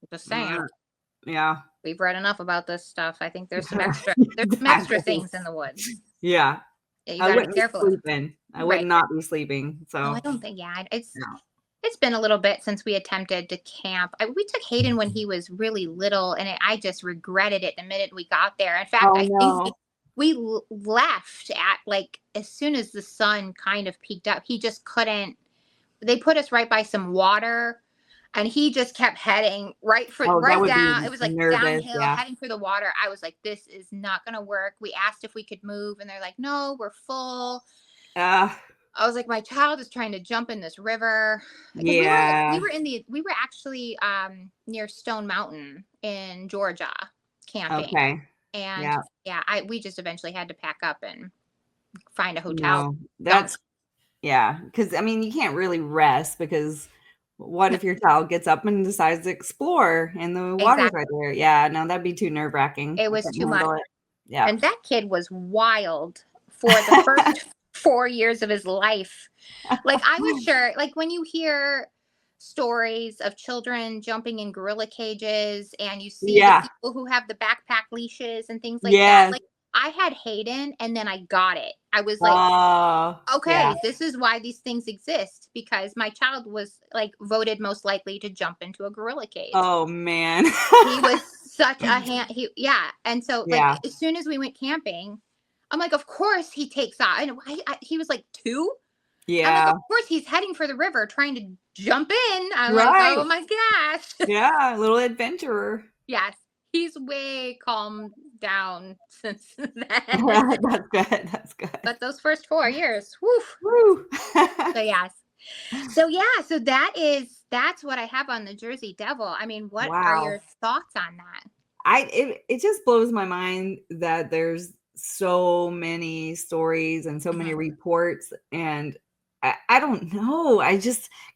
I'm just saying, Yeah. we've read enough about this stuff. I think there's some extra Exactly. things in the woods. Yeah. Yeah, you I gotta be wouldn't be careful of. sleeping. I would Right. not be sleeping. Oh, So, I don't think, yeah, it's no. it's been a little bit since we attempted to camp. We took Hayden when he was really little, and I just regretted it the minute we got there. In fact, Oh I think no. we left at like as soon as the sun kind of peaked up. He just couldn't. They put us right by some water, and he just kept heading Oh, that right would down. be It was like nervous. downhill, Yeah. heading for the water. I was like, this is not going to work. We asked if we could move, and they're like, no, we're full. Uh, I was like, my child is trying to jump in this river because we yeah. were we were actually near Stone Mountain in Georgia camping, Okay. and Yeah. yeah, we just eventually had to pack up and find a hotel. No, Don't. yeah. Because I mean, you can't really rest because what No, if your child gets up and decides to explore and the water's exactly. right there? Yeah, no, that'd be too nerve-wracking. It I was couldn't too much, handle it. Yeah. and that kid was wild for the first 4 years of his life. Like I was sure, like when you hear stories of children jumping in gorilla cages and you see the Yeah. people who have the backpack leashes and things like that. Yes. Like I had Hayden and then I got it. I was like, Oh, yeah. okay, this is why these things exist, because my child was like voted most likely to jump into a gorilla cage. Oh, man. He was such a yeah. And so like Yeah. as soon as we went camping, I'm like, of course he takes off. And he was like 2. I'm like, Yeah. of course he's heading for the river trying to jump in. I'm like, Right. oh my gosh. Yeah, little adventurer. Yes, he's way calmed down since then. That's good. That's good. But those first 4 years, whew. Woo. So yes. So yeah, so that's what I have on the Jersey Devil. I mean, what are Wow. your thoughts on that? It just blows my mind that there's so many stories and so many Mhm. reports, and I don't know.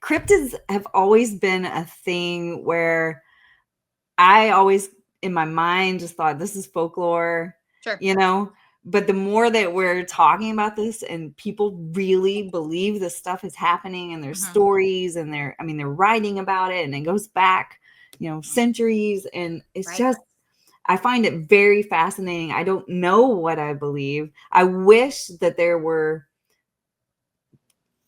Cryptids have always been a thing where I always in my mind just thought this is folklore, Sure. you know. But the more that we're talking about this and people really believe this stuff is happening and there's Mhm. stories and they're writing about it and it goes back, centuries, and it's Right. just I find it very fascinating. I don't know what I believe. I wish that there were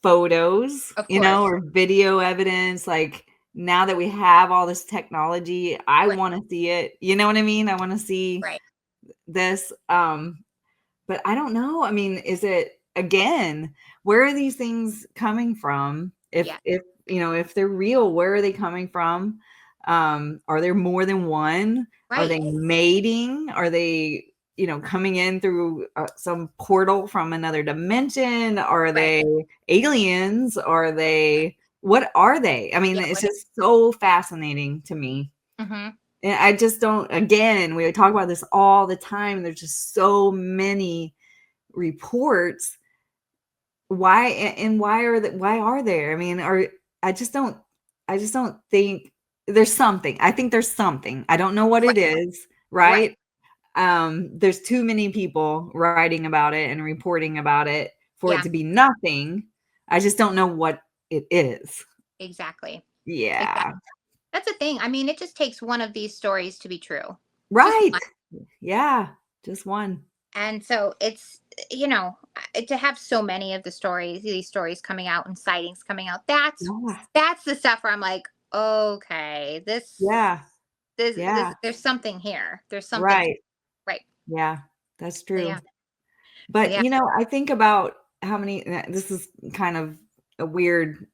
photos, Of course. or video evidence, like, now that we have all this technology, I Right. want to see it. You know what I mean? I want to see Right. this. But I don't know. I mean, is it again, where are these things coming from? Yeah. If if they're real, where are they coming from? Are there more than one? Are Right. they mating? Are they, coming in through some portal from another dimension? Are Right. they aliens? Are they, what are they? I mean, Yeah. it's just so fascinating to me. Mm-hmm. And I just don't, again, we talk about this all the time. There's just so many reports. Why are there? I mean, I just don't I just don't think there's something. I think there's something. I don't know what Right. it is, Right. right? There's too many people writing about it and reporting about it for it Yeah. to be nothing. I just don't know what it is. Exactly. Yeah. Exactly. That's the thing. I mean, it just takes one of these stories to be true. Just Right. one. Yeah. Just one. And so it's, to have so many of these stories coming out and sightings coming out, Yeah. that's the stuff where I'm like, okay, Yeah. Yeah. there's something here. There's something Right. right. Yeah. That's So true. yeah. So But, yeah. I think about how many, this is kind of a weird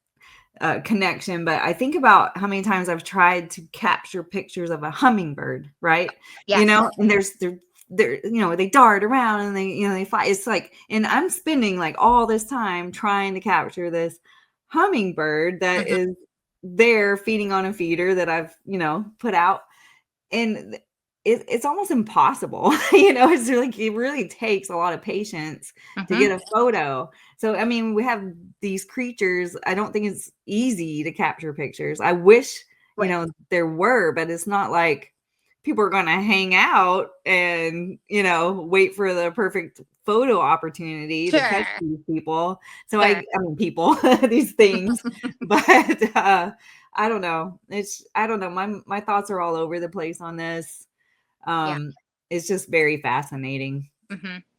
connection, but I think about how many times I've tried to capture pictures of a hummingbird, right? Yes. And they're, they dart around and they fly. It's like, and I'm spending like all this time trying to capture this hummingbird that Mhm. is there feeding on a feeder that I've, put out. And it's almost impossible. It's like it really takes a lot of patience to Mhm. get a photo. So I mean, we have these creatures. I don't think it's easy to capture pictures. I wish, Right. there were, but it's not like people are going to hang out and, wait for the perfect photo opportunity to catch Sure. these people. So Sure. I mean people, these things. But I don't know. I don't know. My thoughts are all over the place on this. Yeah. Um, it's just very fascinating.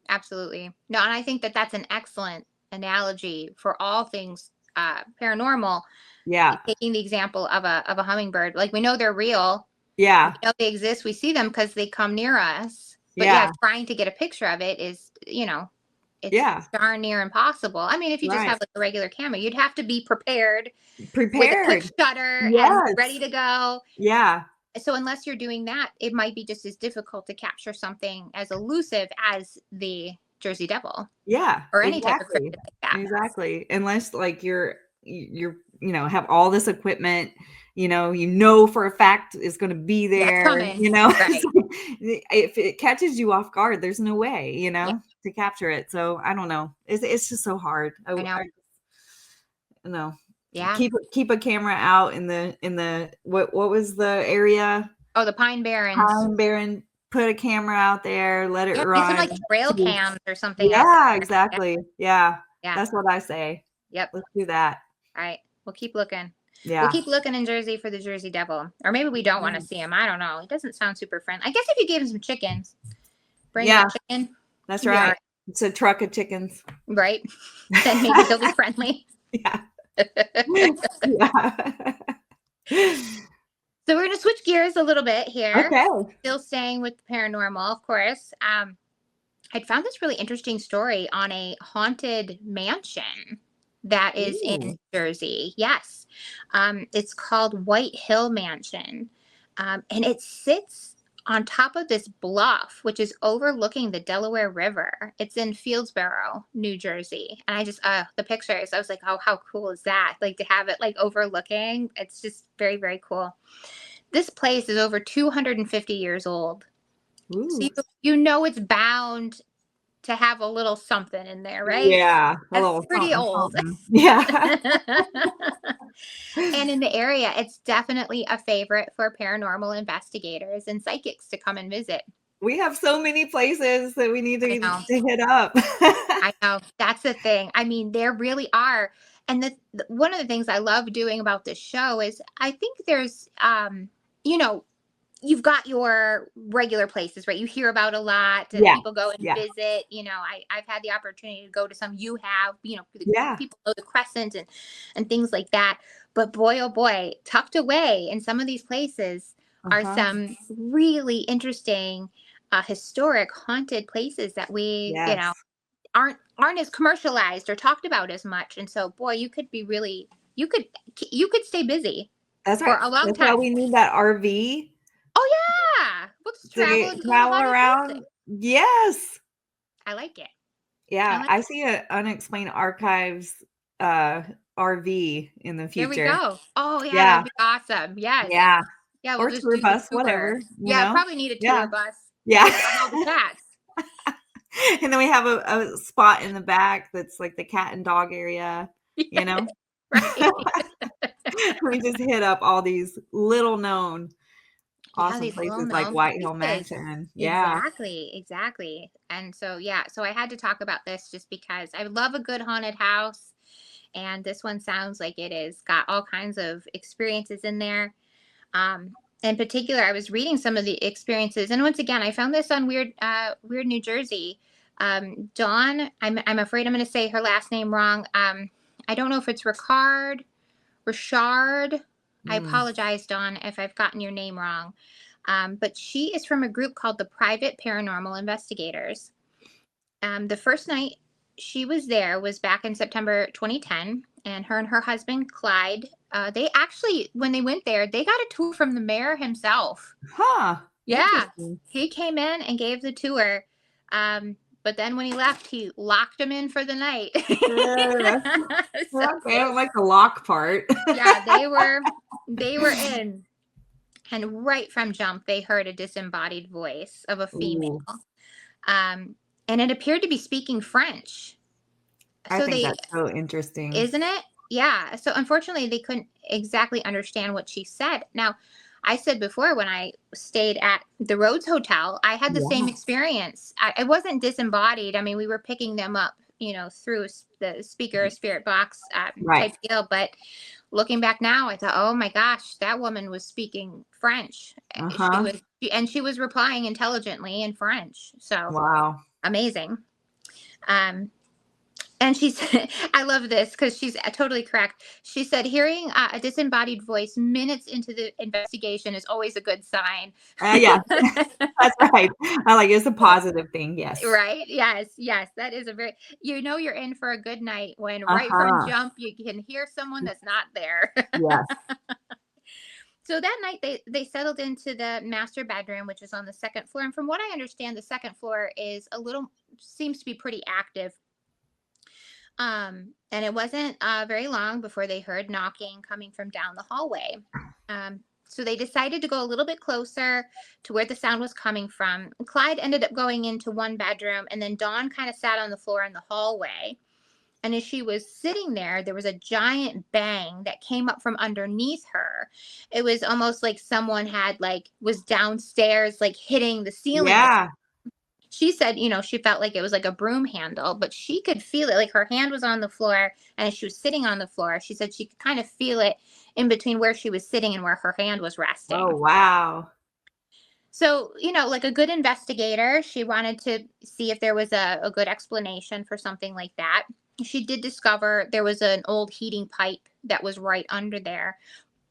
Absolutely. No, and I think that that's an excellent analogy for all things paranormal. Yeah. Taking the example of a hummingbird, like we know they're real, we Yeah. know they exist, we see them because they come near us. But yeah, Yeah. trying to get a picture of it is, it's Yeah. darn near impossible. I mean, if you just Right. have like a regular camera, you'd have to be prepared with a quick Prepared. shutter and ready Yes. to go. Yeah. So unless you're doing that, it might be just as difficult to capture something as elusive as the Jersey Devil Yeah. or any type of Exactly. cryptid like that. Exactly. Unless like you're have all this equipment, for a fact it's going to be Yeah, it's there, coming. It's Right. like, if it catches you off guard, there's no way, Yeah, to capture it. So I don't know. It's just so hard. I know. No. Yeah. Keep a camera out in the what was the area? Oh, the Pine Barrens. Pine Barren. Put a camera out there, let it Yeah, get some run. like trail cams or something out Yeah, there. Yeah. exactly. Yeah. Yeah. That's what I say. Yep. Let's do that. All right. We'll keep looking. We'll Yeah. keep looking in Jersey for the Jersey Devil. Or maybe we don't want to see him. I don't know. He doesn't sound super friendly. I guess if you gave him some chickens, bring him a Yeah, chicken, that's he'd be all right. right. It's a truck of chickens. Right? Then maybe he'll be friendly. Yeah. Yeah. So we're going to switch gears a little bit here. Okay. Still staying with the paranormal, of course. I'd found this really interesting story on a haunted mansion that is in Ooh. Jersey. Yes. It's called White Hill Mansion. And it sits on top of this bluff, which is overlooking the Delaware River. It's in Fieldsboro, New Jersey. And I just, the pictures, I was like, oh, how cool is that? Like to have it like overlooking. It's just very, very cool. This place is over 250 years old. So Ooh. you know it's bound to have a little something in there, right? Yeah, a That's little pretty something, old. something. Yeah. And in the area, it's definitely a favorite for paranormal investigators and psychics to come and visit. We have so many places that we need I know. to hit up. I know. That's the thing. I mean, there really are. And one of the things I love doing about this show is I think there's, you know, you've got your regular places, right? You hear about a lot and Yeah. people go and Yeah. visit. I've had the opportunity to go to some. You have, Yeah. people know the Crescent and things like that. But boy, oh boy, tucked away in some of these places are Uh-huh. some really interesting, historic haunted places that we, Yes. aren't as commercialized or talked about as much. And so, boy, you could, you could stay busy That's for right. a long That's why time. we need that RV Oh yeah, we'll just travel to and go to travel haunted around. places. Yes. I like it. I Yeah, like. I see a Unexplained Archives uh RV in the There we future. go. Oh yeah, that Yeah. would be awesome. Yes. Yeah. Yeah, we'll Or just tour do the bus, tour. whatever, Yeah, probably need a Yeah. tour bus to Yeah. get around all the cats. And then we have a spot in the back that's like the cat and dog area, you know? Right. We just hit up all these little known Yeah, awesome these little places like known White Hill places. Mansion. Yeah. Exactly. And so yeah, so I had to talk about this just because I love a good haunted house, and this one sounds like it is got all kinds of experiences in there. In particular, I was reading some of the experiences, and once again, I found this on Weird New Jersey. Dawn, I'm afraid I'm going to say her last name wrong. I don't know if it's Richard. I Mm. apologize, Dawn, if I've gotten your name wrong. But she is from a group called the Private Paranormal Investigators. The first night she was there was back in September 2010, and her husband Clyde. They actually, when they went there, they got a tour from the mayor himself. Huh. Yeah, Interesting. he came in and gave the tour. But then when he left, he locked them in for the night. That's So okay. I don't like the lock part. yeah, they were in, and right from jump, they heard a disembodied voice of a female. Ooh, Um, and it appeared to be speaking French. I So think they, that's so interesting. isn't it? Yeah. So unfortunately, they couldn't exactly understand what she said. Now, I said before when I stayed at the Rhodes Hotel, I had the same Yeah. experience. I wasn't disembodied. I mean, we were picking them up, through the speaker spirit box Right. type deal. But looking back now, I thought, oh my gosh, that woman was speaking French. Uh-huh. And she was replying intelligently in French. So Wow. amazing. Um, and she said, I love this because she's totally correct. She said, hearing a disembodied voice minutes into the investigation is always a good sign. Yeah, that's right. I like it's a positive thing. Yes. Right? Yes. That is you're in for a good night when right from Uh-huh. jump you can hear someone that's not there. Yes. So that night they settled into the master bedroom, which is on the second floor. And from what I understand, the second floor seems to be pretty active. And it wasn't very long before they heard knocking coming from down the hallway. So they decided to go a little bit closer to where the sound was coming from. Clyde ended up going into one bedroom, and then Dawn kind of sat on the floor in the hallway. And as she was sitting there was a giant bang that came up from underneath her. It was almost like someone was downstairs, like hitting the ceiling. Yeah. She said, she felt like it was like a broom handle, but she could feel it. Like her hand was on the floor, and as she was sitting on the floor, she said she could kind of feel it in between where she was sitting and where her hand was Oh, resting. wow. So, like a good investigator, she wanted to see if there was a good explanation for something like that. She did discover there was an old heating pipe that was right under there,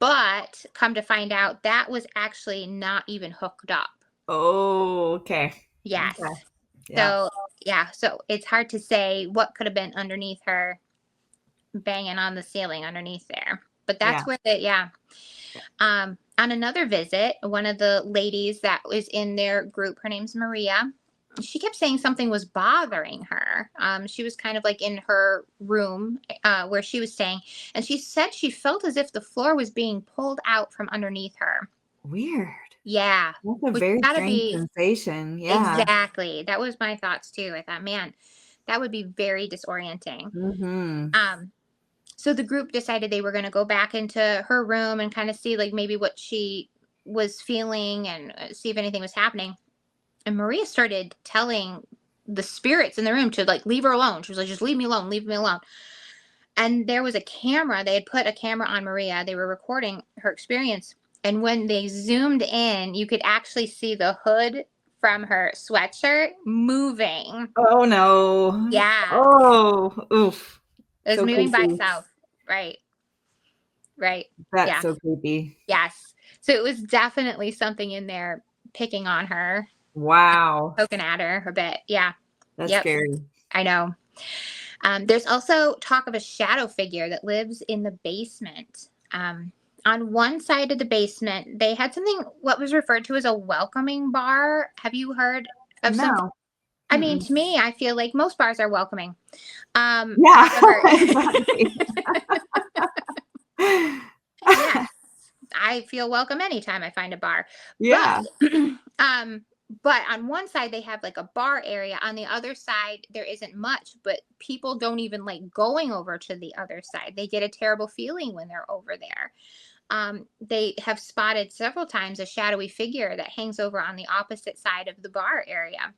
but come to find out that was actually not even hooked up. Oh, okay. Yes. Okay. Yeah. So, yeah, so it's hard to say what could have been underneath her banging on the ceiling underneath there. But Yeah. that's where yeah. On another visit, one of the ladies that was in their group, her name's Maria, she kept saying something was bothering her. She was kind of like in her room where she was staying, and she said she felt as if the floor was being pulled out from underneath her. Weird. Yeah. That's a Which very gotta strange be sensation. Yeah. exactly. That was my thoughts too. I thought, man, that would be very disorienting. Mhm. So the group decided they were going to go back into her room and kind of see like maybe what she was feeling and see if anything was happening. And Maria started telling the spirits in the room to like leave her alone. She was like, just leave me alone, leave me alone. And there was a camera. They had put a camera on Maria. They were recording her experience. And when they zoomed in, you could actually see the hood from her sweatshirt moving. Oh no. Yeah. Oh, oof. It was So moving by creepy. itself. Right. Right. That's Yeah. so creepy. Yes. So it was definitely something in there picking on her, Wow. poking at her a bit. Yeah. That's Yep. scary. I know. There's also talk of a shadow figure that lives in the basement. On one side of the basement, they had something what was referred to as a welcoming bar. Have you heard of something? No. I mean, Mm-mm. to me, I feel like most bars are welcoming. Yeah, However, exactly. yes, I feel welcome anytime I find a bar. But Yeah. um but on one side they have like a bar area. On the other side there isn't much, but people don't even like going over to the other side. They get a terrible feeling when they're over there. They have spotted several times a shadowy figure that hangs over on the opposite side of the bar area.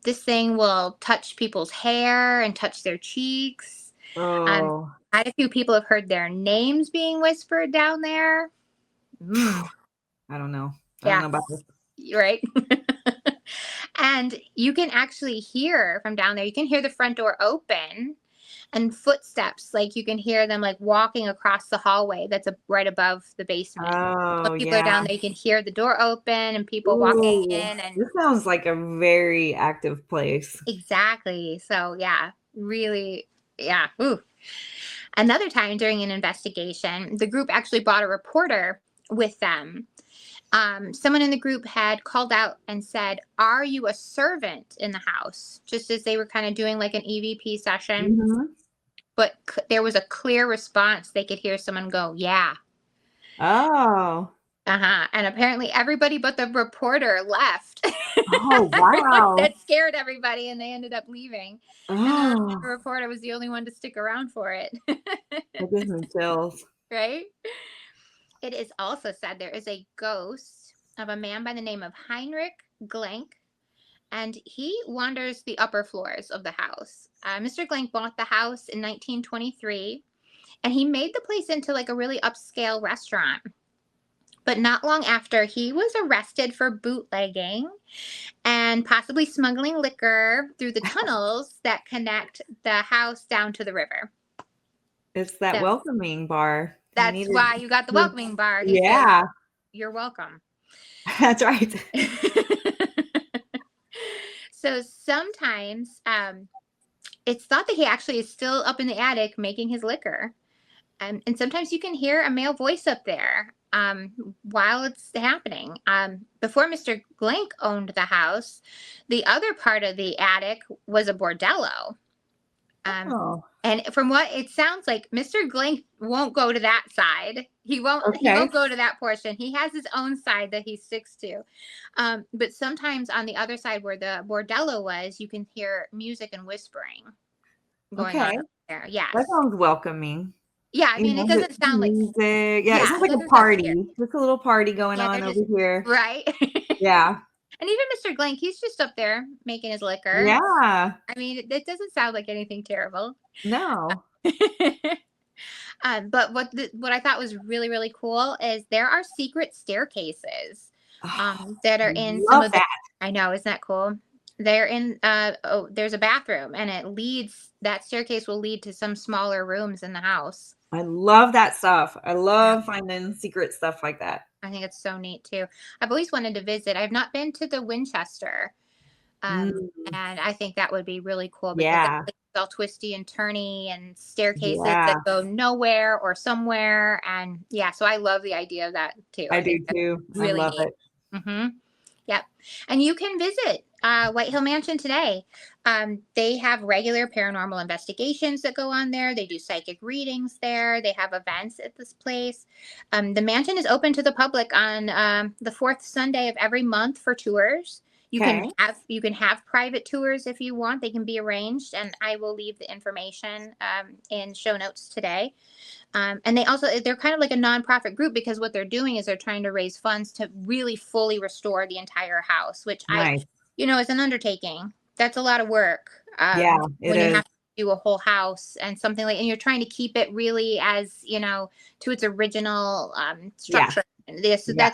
This thing will touch people's hair and touch their cheeks. Um, Oh, Quite a few people have heard their names being whispered down there. Mm, I don't know. I don't yeah, know about this. right. And you can actually hear from down there. You can hear the front door open and footsteps. Like you can hear them like walking across the hallway that's right above the basement. When Oh, people are yeah. down there, you can hear the door open and people walking Ooh, in. And this sounds like a very active place. exactly. So yeah, really, yeah. Ooh. Another time during an investigation, the group actually brought a reporter with them. Someone in the group had called out and said, "Are you a servant in the house?" Just as they were kind of doing like an EVP session. Mhm. But there was a clear response. They could hear someone go, "Yeah." Oh. Uh-huh. And apparently everybody but the reporter left. Oh, wow. That scared everybody and they ended up leaving. And Oh, the reporter was the only one to stick around for it. that gives me chills. Right? It is also said there is a ghost of a man by the name of Heinrich Glenk, and he wanders the upper floors of the house. Mr. Glenk bought the house in 1923, and he made the place into like a really upscale restaurant. But not long after, he was arrested for bootlegging and possibly smuggling liquor through the tunnels that connect the house down to the river. It's that So welcoming bar. He that's needed why you got the welcoming bar. He said, Yeah, "You're welcome." that's right. So sometimes it's thought that he actually is still up in the attic making his liquor. And sometimes you can hear a male voice up there while it's happening. Before Mr. Glenk owned the house, the other part of the attic was a bordello. Um, Oh, and from what it sounds like, Mr. Glenk won't go to that side. He won't. He okay. won't go to that portion. He has his own side that he sticks to. But sometimes on the other side where the bordello was, you can hear music and whispering going on Okay. up there. That Yes. sounds welcoming. Yeah. I You mean, it know, the doesn't sound like. music. Yeah, it Yeah, sounds it like a doesn't sound scary. party. Just a little party going Yeah, they're on over just here. right. Yeah. And even Mr. Glenk, he's just up there making his liquor. Yeah. I mean, it doesn't sound like anything terrible. No. But what I thought was really really cool is there are secret staircases Oh, that I are in some love of the. that. I know, isn't that cool? They're in. Oh, there's a bathroom, and it leads. That staircase will lead to some smaller rooms in the house. I love that stuff. I Yeah, love finding secret stuff like that. I think it's so neat too. I've always wanted to visit. I've not been to the Winchester. Mm, And I think that would be really cool because that yeah. place is all twisty and turny and staircases Yeah. that go nowhere or somewhere. And yeah, so I love the idea of that too. I I think do that's too. I really love neat. it. Hmm. Yep. And you can visit White Hill Mansion today. They have regular paranormal investigations that go on there. They do psychic readings there. They have events at this place. The mansion is open to the public on the fourth Sunday of every month for tours. Okay. You can have private tours if you want. They can be arranged, and I will leave the information in show notes today. And they're kind of like a nonprofit group because what they're doing is they're trying to raise funds to really fully restore the entire house, which Nice. is an undertaking. That's a lot of work Yeah, it when you is. have do a whole house and something like, and you're trying to keep it really as, to its original Yeah. structure. So Yeah.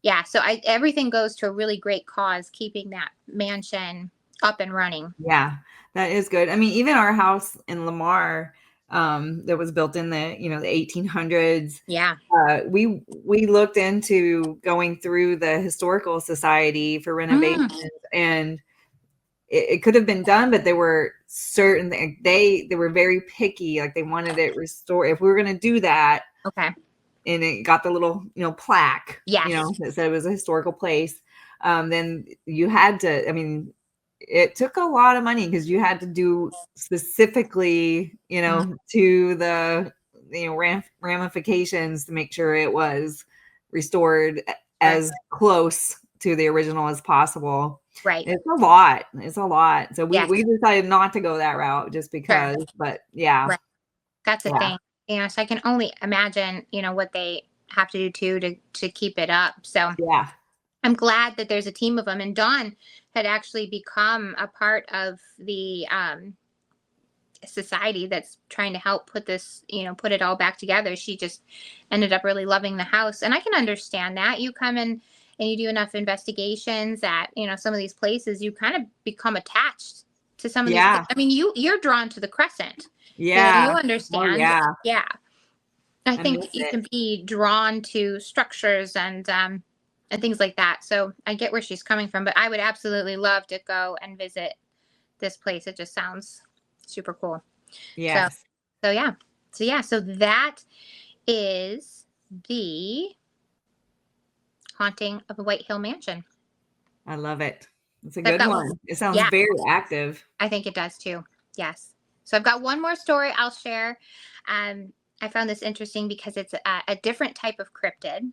that's, so everything goes to a really great cause, keeping that mansion up and running. Yeah, that is good. I mean, even our house in Lamar, that was built in the 1800s. Yeah. We looked into going through the historical society for renovations, and it could have been done, but they were certain they were very picky. Like, they wanted it restored. If we were going to do that, Okay. and it got the little plaque, Yes. that said it was a historical place, then you had to. I mean, it took a lot of money because you had to do specifically, to the ramifications to make sure it was restored as close to the original as possible. Right. It's a lot. So Yes. we decided not to go that route just because. But yeah, Right. That's the yeah, thing. So I can only imagine, what they have to do to keep it up. So yeah, I'm glad that there's a team of them. And Dawn had actually become a part of the society that's trying to help put this, put it all back together. She just ended up really loving the house. And I can understand that. You come in and you do enough investigations at, some of these places, you kind of become attached to some of these. yeah, I mean, you're drawn to the Crescent. yeah. You Oh, understand. yeah. Yeah. I think miss you it. can be drawn to structures and things like that. So I get where she's coming from, but I would absolutely love to go and visit this place. It just sounds super cool. Yes, So yeah. So that is the haunting of the White Hill Mansion. I love it. It's a I've good got one. It sounds yeah, very active. I think it does too. Yes. So I've got one more story I'll share. I found this interesting because it's a different type of cryptid.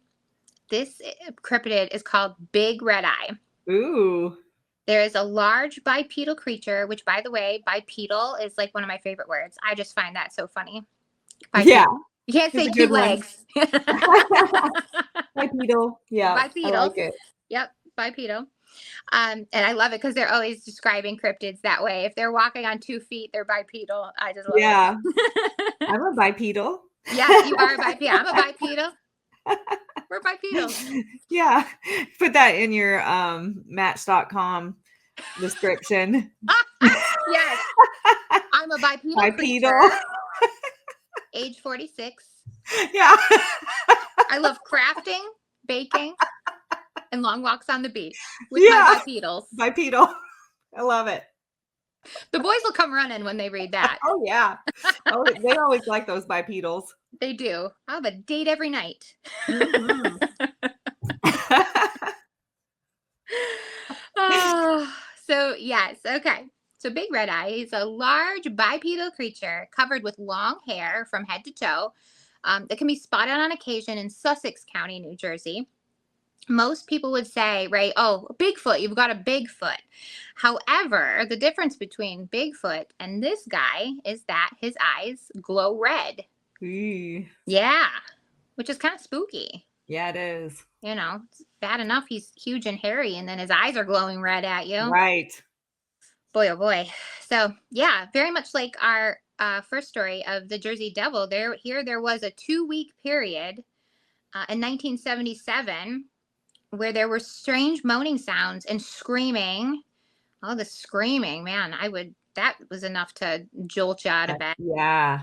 This cryptid is called Big Red Eye. Ooh. There is a large bipedal creature, which, by the way, bipedal is like one of my favorite words. I just find that so funny. Bipedal. Yeah, You can't it's say a two good one. legs. Bipedal. Yeah, I Bipedal. like it. Yep, bipedal. And I love it because they're always describing cryptids that way. If they're walking on 2 feet, they're bipedal. I just love Yeah, it. I'm a bipedal. Yes, you are a bipedal. I'm a bipedal. We're bipedal. Yeah, put that in your Match.com description. Yes, I'm a bipedal. Bipedal. Creature, age 46. Yeah. I love crafting, baking, and long walks on the beach with my bipedals. Bipedal. I love it. The boys will come running when they read that. Oh, yeah. Oh, they always like those bipedals. They do. I'll have a date every night. Mhm. Oh, so yes. Okay. So Big Red Eye is a large bipedal creature covered with long hair from head to toe that can be spotted on occasion in Sussex County, New Jersey. Most people would say, right, oh, Bigfoot, you've got a Bigfoot. However, the difference between Bigfoot and this guy is that his eyes glow red. Ooh. Yeah, which is kind of spooky. Yeah, it is. It's bad enough he's huge and hairy, and then his eyes are glowing red at you. Right. Boy, oh boy. So, yeah, very much like our first story of the Jersey Devil, there was a 2-week period in 1977 where there were strange moaning sounds and screaming. Oh, the screaming, man, that was enough to jolt you out of bed. Yeah.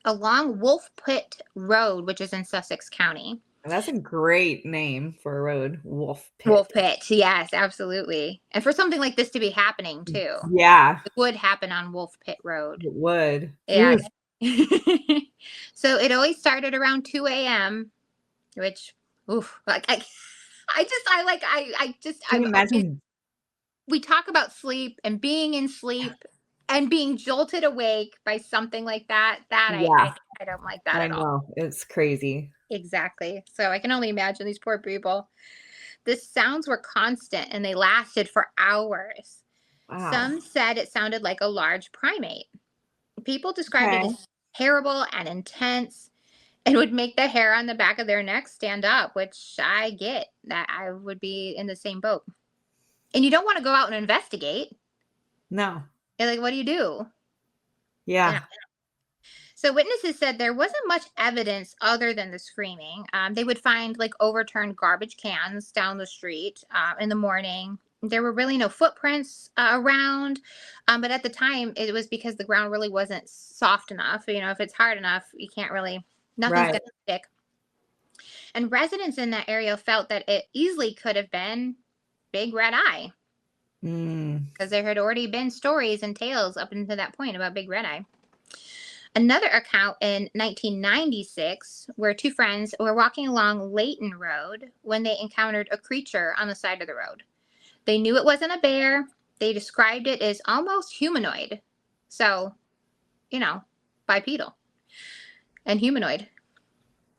Along Wolf Pit Road, which is in Sussex County. That's a great name for a road. Wolf Pit. Wolf Pit, yes, absolutely. And for something like this to be happening too. Yeah. It would happen on Wolf Pit Road. It would. Yeah. So it always started around 2 a.m., which, oof, like Can you imagine? We talk about sleep and being in sleep and being jolted awake by something like that. I don't like that at all. I know. It's crazy. Exactly. So I can only imagine these poor people. The sounds were constant and they lasted for hours. Wow. Some said it sounded like a large primate. People described it as terrible and intense and would make the hair on the back of their neck stand up, which I get. That I would be in the same boat. And you don't want to go out and investigate. No. You're like, what do you do? You know. Yeah. So witnesses said there wasn't much evidence other than the screaming. They would find like overturned garbage cans down the street in the morning. There were really no footprints around, but at the time it was because the ground really wasn't soft enough. You know, if it's hard enough, you can't really, nothing's Right. going to stick. And residents in that area felt that it easily could have been Big Red Eye Mm. because there had already been stories and tales up until that point about Big Red Eye. Another account in 1996 where two friends were walking along Layton Road when they encountered a creature on the side of the road. They knew it wasn't a bear. They described it as almost humanoid. So, you know, bipedal and humanoid.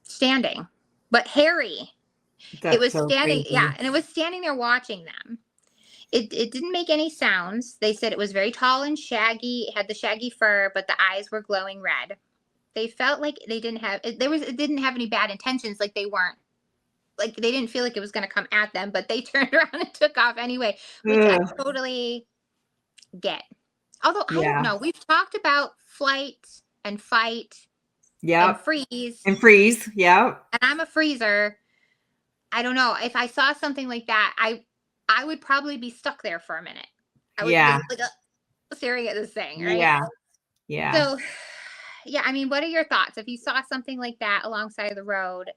Standing, but hairy. It That's was so standing, yeah, crazy. and it was standing there watching them. It didn't make any sounds. They said it was very tall and shaggy. It had the shaggy fur, but the eyes were glowing red. They felt like they didn't have it didn't have any bad intentions, like they weren't like they didn't feel like it was going to come at them, but they turned around and took off anyway, which I Ugh. totally get. Although I don't Yeah. know, we've talked about flight and fight and Yep. freeze, And freeze. Yep. and I'm a freezer. I don't know if I saw something like that, I would probably be stuck there for a minute. I would Yeah. just like staring at this thing, right? Yeah. Yeah. So, yeah, I mean, what are your thoughts if you saw something like that alongside the road,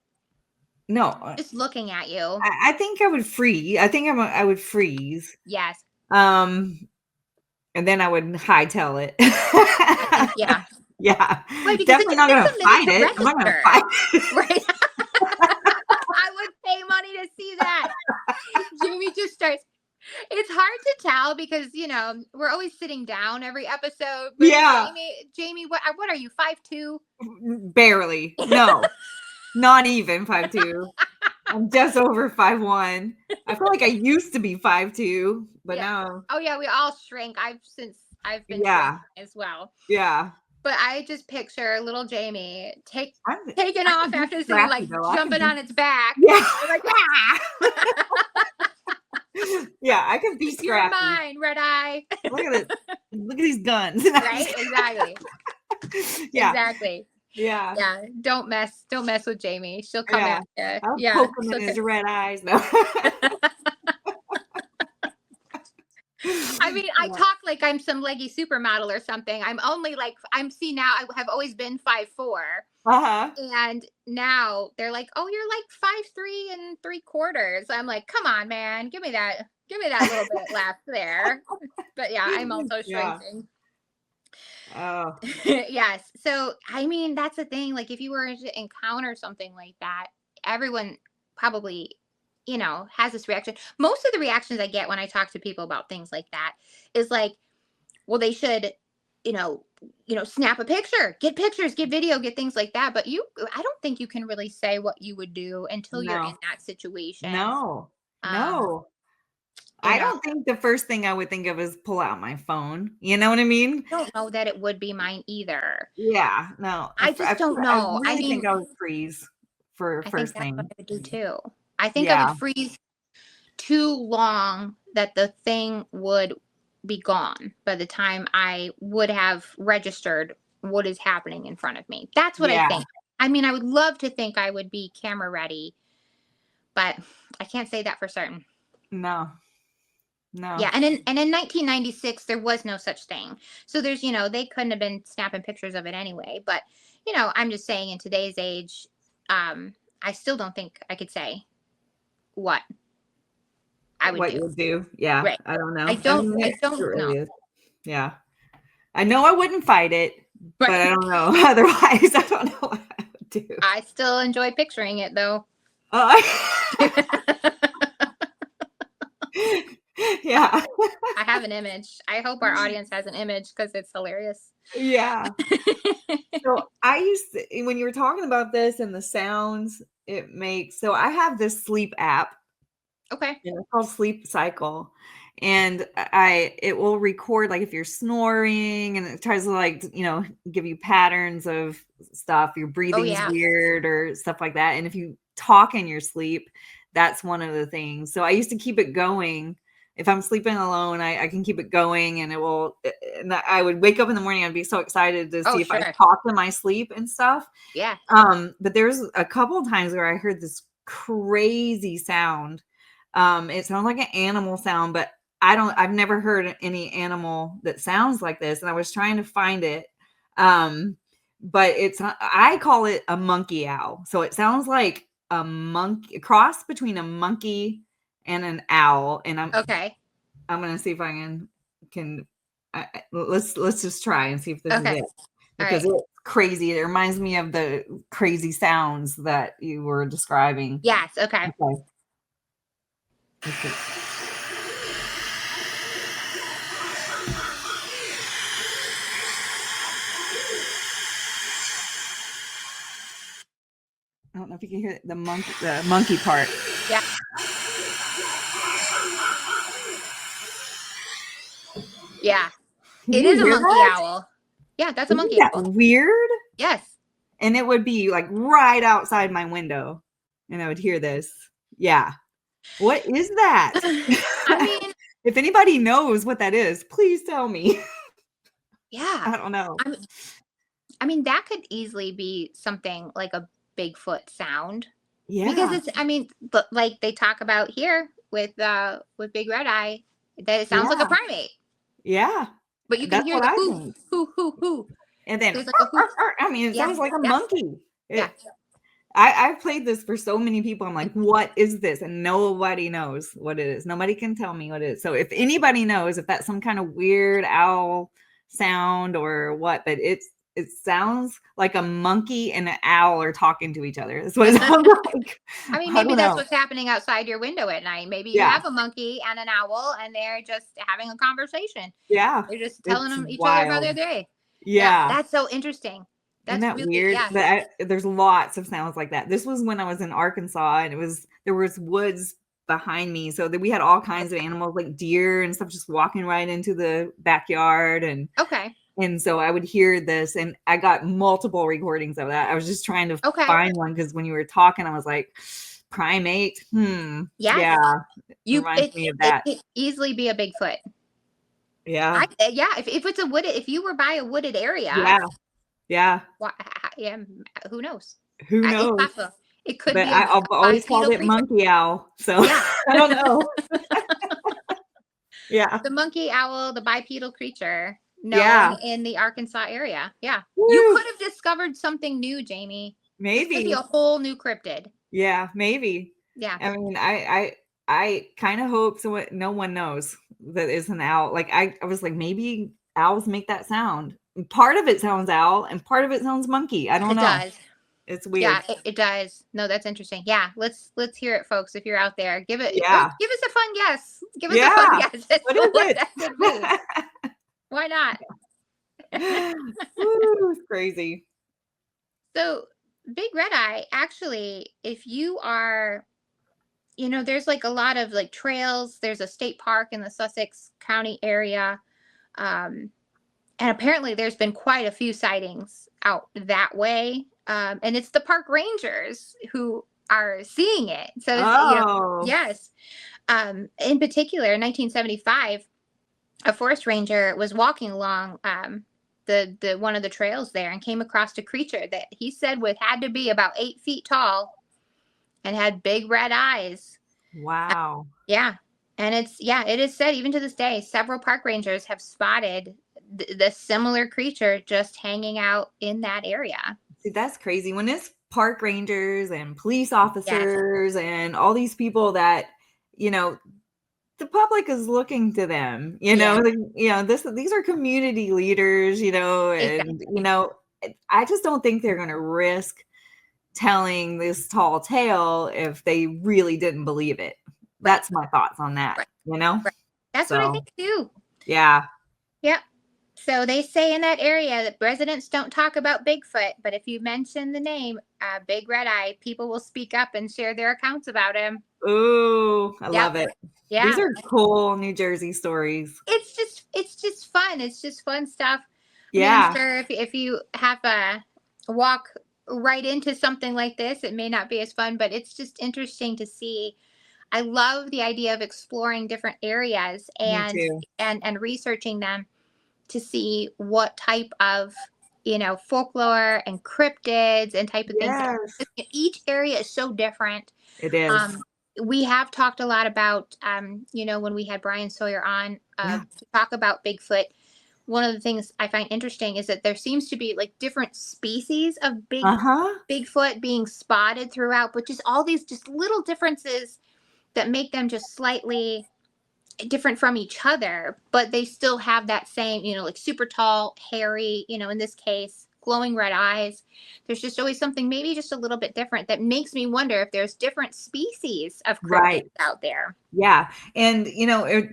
No, just looking at you? I think I would freeze. I think I would freeze. Yes, Um, and then I would hightail it. I think, yeah, Yeah. right, because Definitely it not takes gonna a minute fight to it. I'm not gonna register, fight right? I would pay money to see that. Jamie just starts. It's hard to tell because we're always sitting down every episode. But Yeah. Jamie, what are you 5'2"? Barely. No. Not even 5'2". I'm just over 5'1". I feel like I used to be 5'2", but Yeah. now Oh yeah, we all shrink. I've been shrinking yeah. as well. Yeah. But I just picture little Jamie I'm taking I off can be after seeing scrappy like though. I can jumping be on its back. yeah. I'm like, ah, Yeah, I can be you're scrappy. mine, Red Eye. Look at it. Look at these guns. Right? Exactly. Yeah. Exactly. Yeah. Yeah. Don't mess with Jamie. She'll come Yeah. at you. I'll Yeah. poke him in his red eyes. No. I mean, I Yeah. talk like I'm some leggy supermodel or something. I'm only like now I have always been 5'4". Uh-huh. And now they're like, "Oh, you're like 5'3 3/4". I'm like, "Come on, man, give me that little bit left there." But yeah, I'm also Yeah. shrinking. Oh. Yes. So I mean, that's the thing. Like, if you were to encounter something like that, everyone probably, has this reaction. Most of the reactions I get when I talk to people about things like that is like, well, they should, you know, snap a picture, get pictures, get video, get things like that. But I don't think you can really say what you would do until you're in No. that situation. No. Um, No. you I know, don't think the first thing I would think of is pull out my phone. You know what I mean? I don't know that it would be mine either. Yeah. No. I just don't I know. I really think mean, I would freeze for I think first that's what thing. I would do too. I think I would Yeah. freeze too long that the thing would be gone by the time I would have registered what is happening in front of me. That's what I Yeah. think. I mean, I would love to think I would be camera ready, but I can't say that for certain. No. No. Yeah, and in 1996 there was no such thing. So there's, they couldn't have been snapping pictures of it anyway, but I'm just saying in today's age I still don't think I could say what I would What do. you'll do. Yeah. Right. I don't know. I don't It know. really is. Yeah. I know I wouldn't fight it, but I Right. don't know. Otherwise, I don't know what I would do. I still enjoy picturing it though. Yeah. I have an image. I hope our audience has an image because it's hilarious. Yeah. So I used to, when you were talking about this and the sounds it makes, so I have this sleep app Okay. and it's called Sleep Cycle. And it will record like if you're snoring and it tries to like, give you patterns of stuff, your Oh breathing's yeah. weird or stuff like that. And if you talk in your sleep, that's one of the things. So I used to keep it going if I'm sleeping alone, I can keep it going, and it will. And I would wake up in the morning. I'd be so excited to Oh, see if I sure. talk in my sleep and stuff. Yeah. But there's a couple of times where I heard this crazy sound. It sounds like an animal sound, but I've never heard any animal that sounds like this. And I was trying to find it. But I call it a monkey owl. So it sounds like a monkey, a cross between a monkey and an owl. And Okay. I'm going to see if I can, let's just try and see if this is Okay. it, All because right. it's crazy. It reminds me of the crazy sounds that you were describing. Yes. Okay. Okay. Let's see. I don't know if you can hear the monkey part. Yeah. Yeah. Can It you is a hear monkey that? owl. Yeah, that's a Isn't monkey that owl. weird? Yes. And it would be like right outside my window, and I would hear this. Yeah. What is that? I mean, If anybody knows what that is, please tell me. yeah. I don't know. I mean, that could easily be something like a Bigfoot sound. Because Yeah. it's, I mean, but like they talk about here with Big Red Eye, that it sounds like a Yeah. primate. Yeah. But you can That's hear what the I hoo, think. hoo, hoo, hoo. And then, There's like a hoo. I mean, it Yeah. sounds like a Yeah. monkey. Yeah. I've played this for so many people. I'm like, what is this? And nobody knows what it is. Nobody can tell me what it is. So if anybody knows if that's some kind of weird owl sound or what, but it sounds like a monkey and an owl are talking to each other. That's what it sounds like. I mean, I maybe don't that's know. what's happening outside your window at night. Maybe you Yeah. have a monkey and an owl, and they're just having a conversation. Yeah. They're just telling It's them each other about their wild. day. Yeah, Yeah. that's so interesting. Isn't That's that really, weird? yeah. But there's lots of sounds like that. This was when I was in Arkansas, and there was woods behind me, so that we had all kinds of animals like deer and stuff just walking right into the backyard, Okay. and so I would hear this, and I got multiple recordings of that. I was just trying to Okay. find one because when you were talking, I was like, primate. Yes. Yeah, reminds me of that. It could easily be a Bigfoot. Yeah, Yeah. If it's a wooded, if you were by a wooded area, yeah. yeah, who knows? Who It's knows? possible. It could But be a I've always called bipedal it creature. monkey owl, so Yeah. I don't know. Yeah. The monkey owl, the bipedal creature known Yeah. in the Arkansas area. Yeah. Woo. You could have discovered something new, Jaime. This could be Maybe. a whole new cryptid. Yeah, maybe. Yeah. I mean, I kind of hope no one knows that it's an owl. Like I was like, maybe owls make that sound. Part of it sounds owl and part of it sounds monkey. I don't It know. does. It's weird. Yeah, it does. No, that's interesting. Yeah, let's hear it, folks. If you're out there, give us a fun guess. Give us a fun guess as What to is what it? that could be. Why not? Woo, it's crazy. So, Big Red Eye, actually, if you are, there's like a lot of like trails. There's a state park in the Sussex County area. And apparently there's been quite a few sightings out that way. And it's the park rangers who are seeing it. So, yes. In particular, in 1975, a forest ranger was walking along the one of the trails there and came across a creature that he said had to be about 8 feet tall and had big red eyes. Wow. Yeah. And it is said even to this day, several park rangers have spotted the similar creature just hanging out in that area. See, that's crazy. When it's park rangers and police officers and all these people that, the public is looking to them, these are community leaders, and, I just don't think they're going to risk telling this tall tale if they really didn't believe it. That's my thoughts on that, Right. That's what I think too. Yeah. Yep. So they say in that area that residents don't talk about Bigfoot, but if you mention the name Big Red Eye, people will speak up and share their accounts about him. Ooh, I love it. Yeah. These are cool New Jersey stories. It's just fun. It's just fun stuff. Yeah. I'm sure if you have a walk right into something like this, it may not be as fun, but it's just interesting to see I love the idea of exploring different areas Me and too. and researching them to see what type of, folklore and cryptids and type of things. Yes, Each area is so different. it is. um, we have talked a lot about, when we had Brian Sawyer on Yeah. to talk about Bigfoot. One of the things I find interesting is that there seems to be like different species of Uh-huh. Bigfoot being spotted throughout, but just all these just little differences that make them just slightly different from each other, but they still have that same, like super tall, hairy, in this case, glowing red eyes. There's just always something maybe just a little bit different that makes me wonder if there's different species of cryptids Right. out there. Yeah. And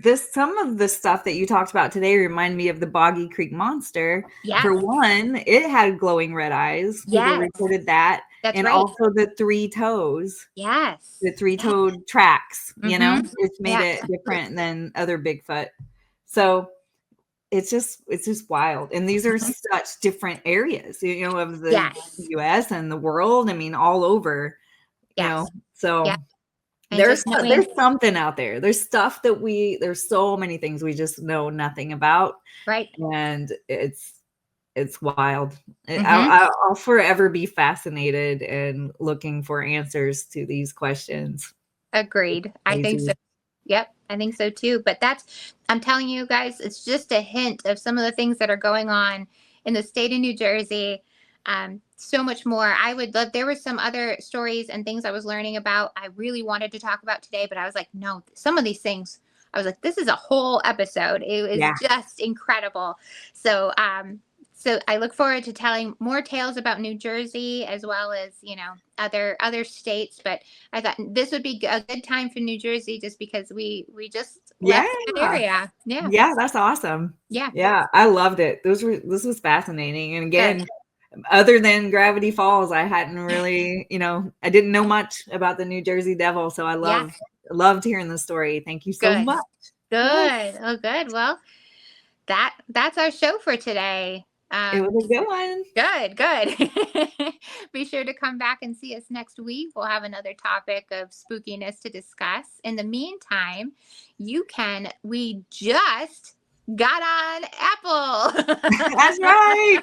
this some of the stuff that you talked about today remind me of the Boggy Creek monster. For Yes. one, it had glowing red eyes. People Yes. reported that. That's And right. also the three toes, Yes. the Yes. three-toed tracks, Mhm. it's made Yeah. it different than other Bigfoot. So it's just wild. And these are Mhm. such different areas, of the Yes. US and the world. I mean, all over, Yes. so Yeah. And there's just knowing, there's something out there. There's stuff that there's so many things we just know nothing about, right. and it's wild. Mhm. I'll forever be fascinated and looking for answers to these questions. Agreed. I think so. Crazy. Yep, I think so too. But I'm telling you guys, it's just a hint of some of the things that are going on in the state of New Jersey. So much more. I would love, there were some other stories and things I was learning about, I really wanted to talk about today, but I was like, no, some of these things, I was like, this is a whole episode. It was Yeah. just incredible. So, so I look forward to telling more tales about New Jersey as well as, other states. But I thought this would be a good time for New Jersey just because we just Yeah. left that area. Yeah. Yeah, that's awesome. Yeah. Yeah, I loved it. This was fascinating. And Good. again, other than Gravity Falls, I hadn't really, I didn't know much about the New Jersey Devil. So I Yeah. loved hearing the story. Thank you so Good. much. Yes, Good. Oh, good. Well, that's our show for today. it was a good one. Good, good. Be sure to come back and see us next week. We'll have another topic of spookiness to discuss. In the meantime, we just got on Apple. That's right.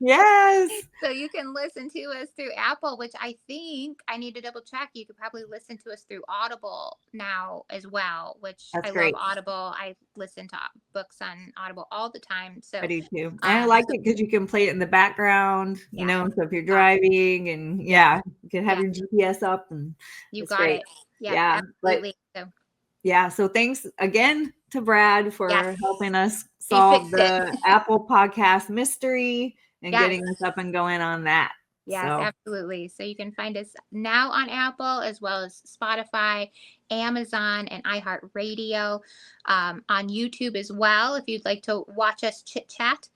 Yes. So you can listen to us through Apple, which I think I need to double check. You could probably listen to us through Audible now as well, which That's I love great. Audible. I listen to books on Audible all the time. So I do too. And I like it because you can play it in the background, yeah, so if you're driving and yeah, you can have yeah, your GPS up and you it's got great. it. Yeah, Yeah. But absolutely. So yeah, so thanks again to Brad for yes, helping us he solve fixed it. the Apple Podcast mystery and Yes. getting us up and going on that. Yes, So absolutely. So you can find us now on Apple as well as Spotify, Amazon, and iHeartRadio, on YouTube as well. If you'd like to watch us chit chat,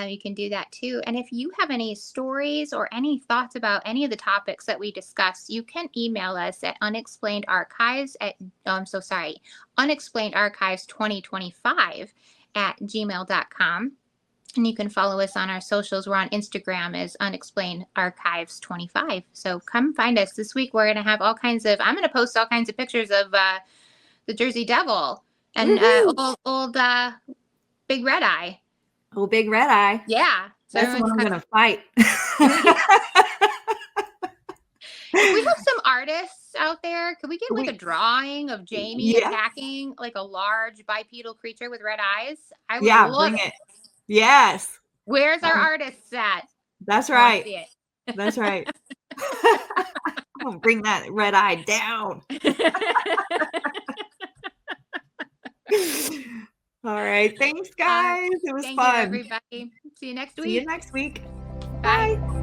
you can do that too. And if you have any stories or any thoughts about any of the topics that we discussed, you can email us at unexplainedarchives2025 and you can follow us on our socials. We're on Instagram as Unexplained Archives 25. So come find us. This week we're going to have I'm going to post all kinds of pictures of the Jersey Devil and old Big Red Eye. oh, Big Red Eye. Yeah. So That's the one I'm going to fight. If we have some artists out there, could we get like a drawing of Jaime Yeah. attacking like a large bipedal creature with red eyes? I would Yeah, love bring it. Yes. Where's our artists at? That's I wanna right. see it. That's right. I'm gonna bring that red eye down. All right. Thanks, guys. It was Thank fun. you, everybody. See you next week. See you next week. Bye. Bye.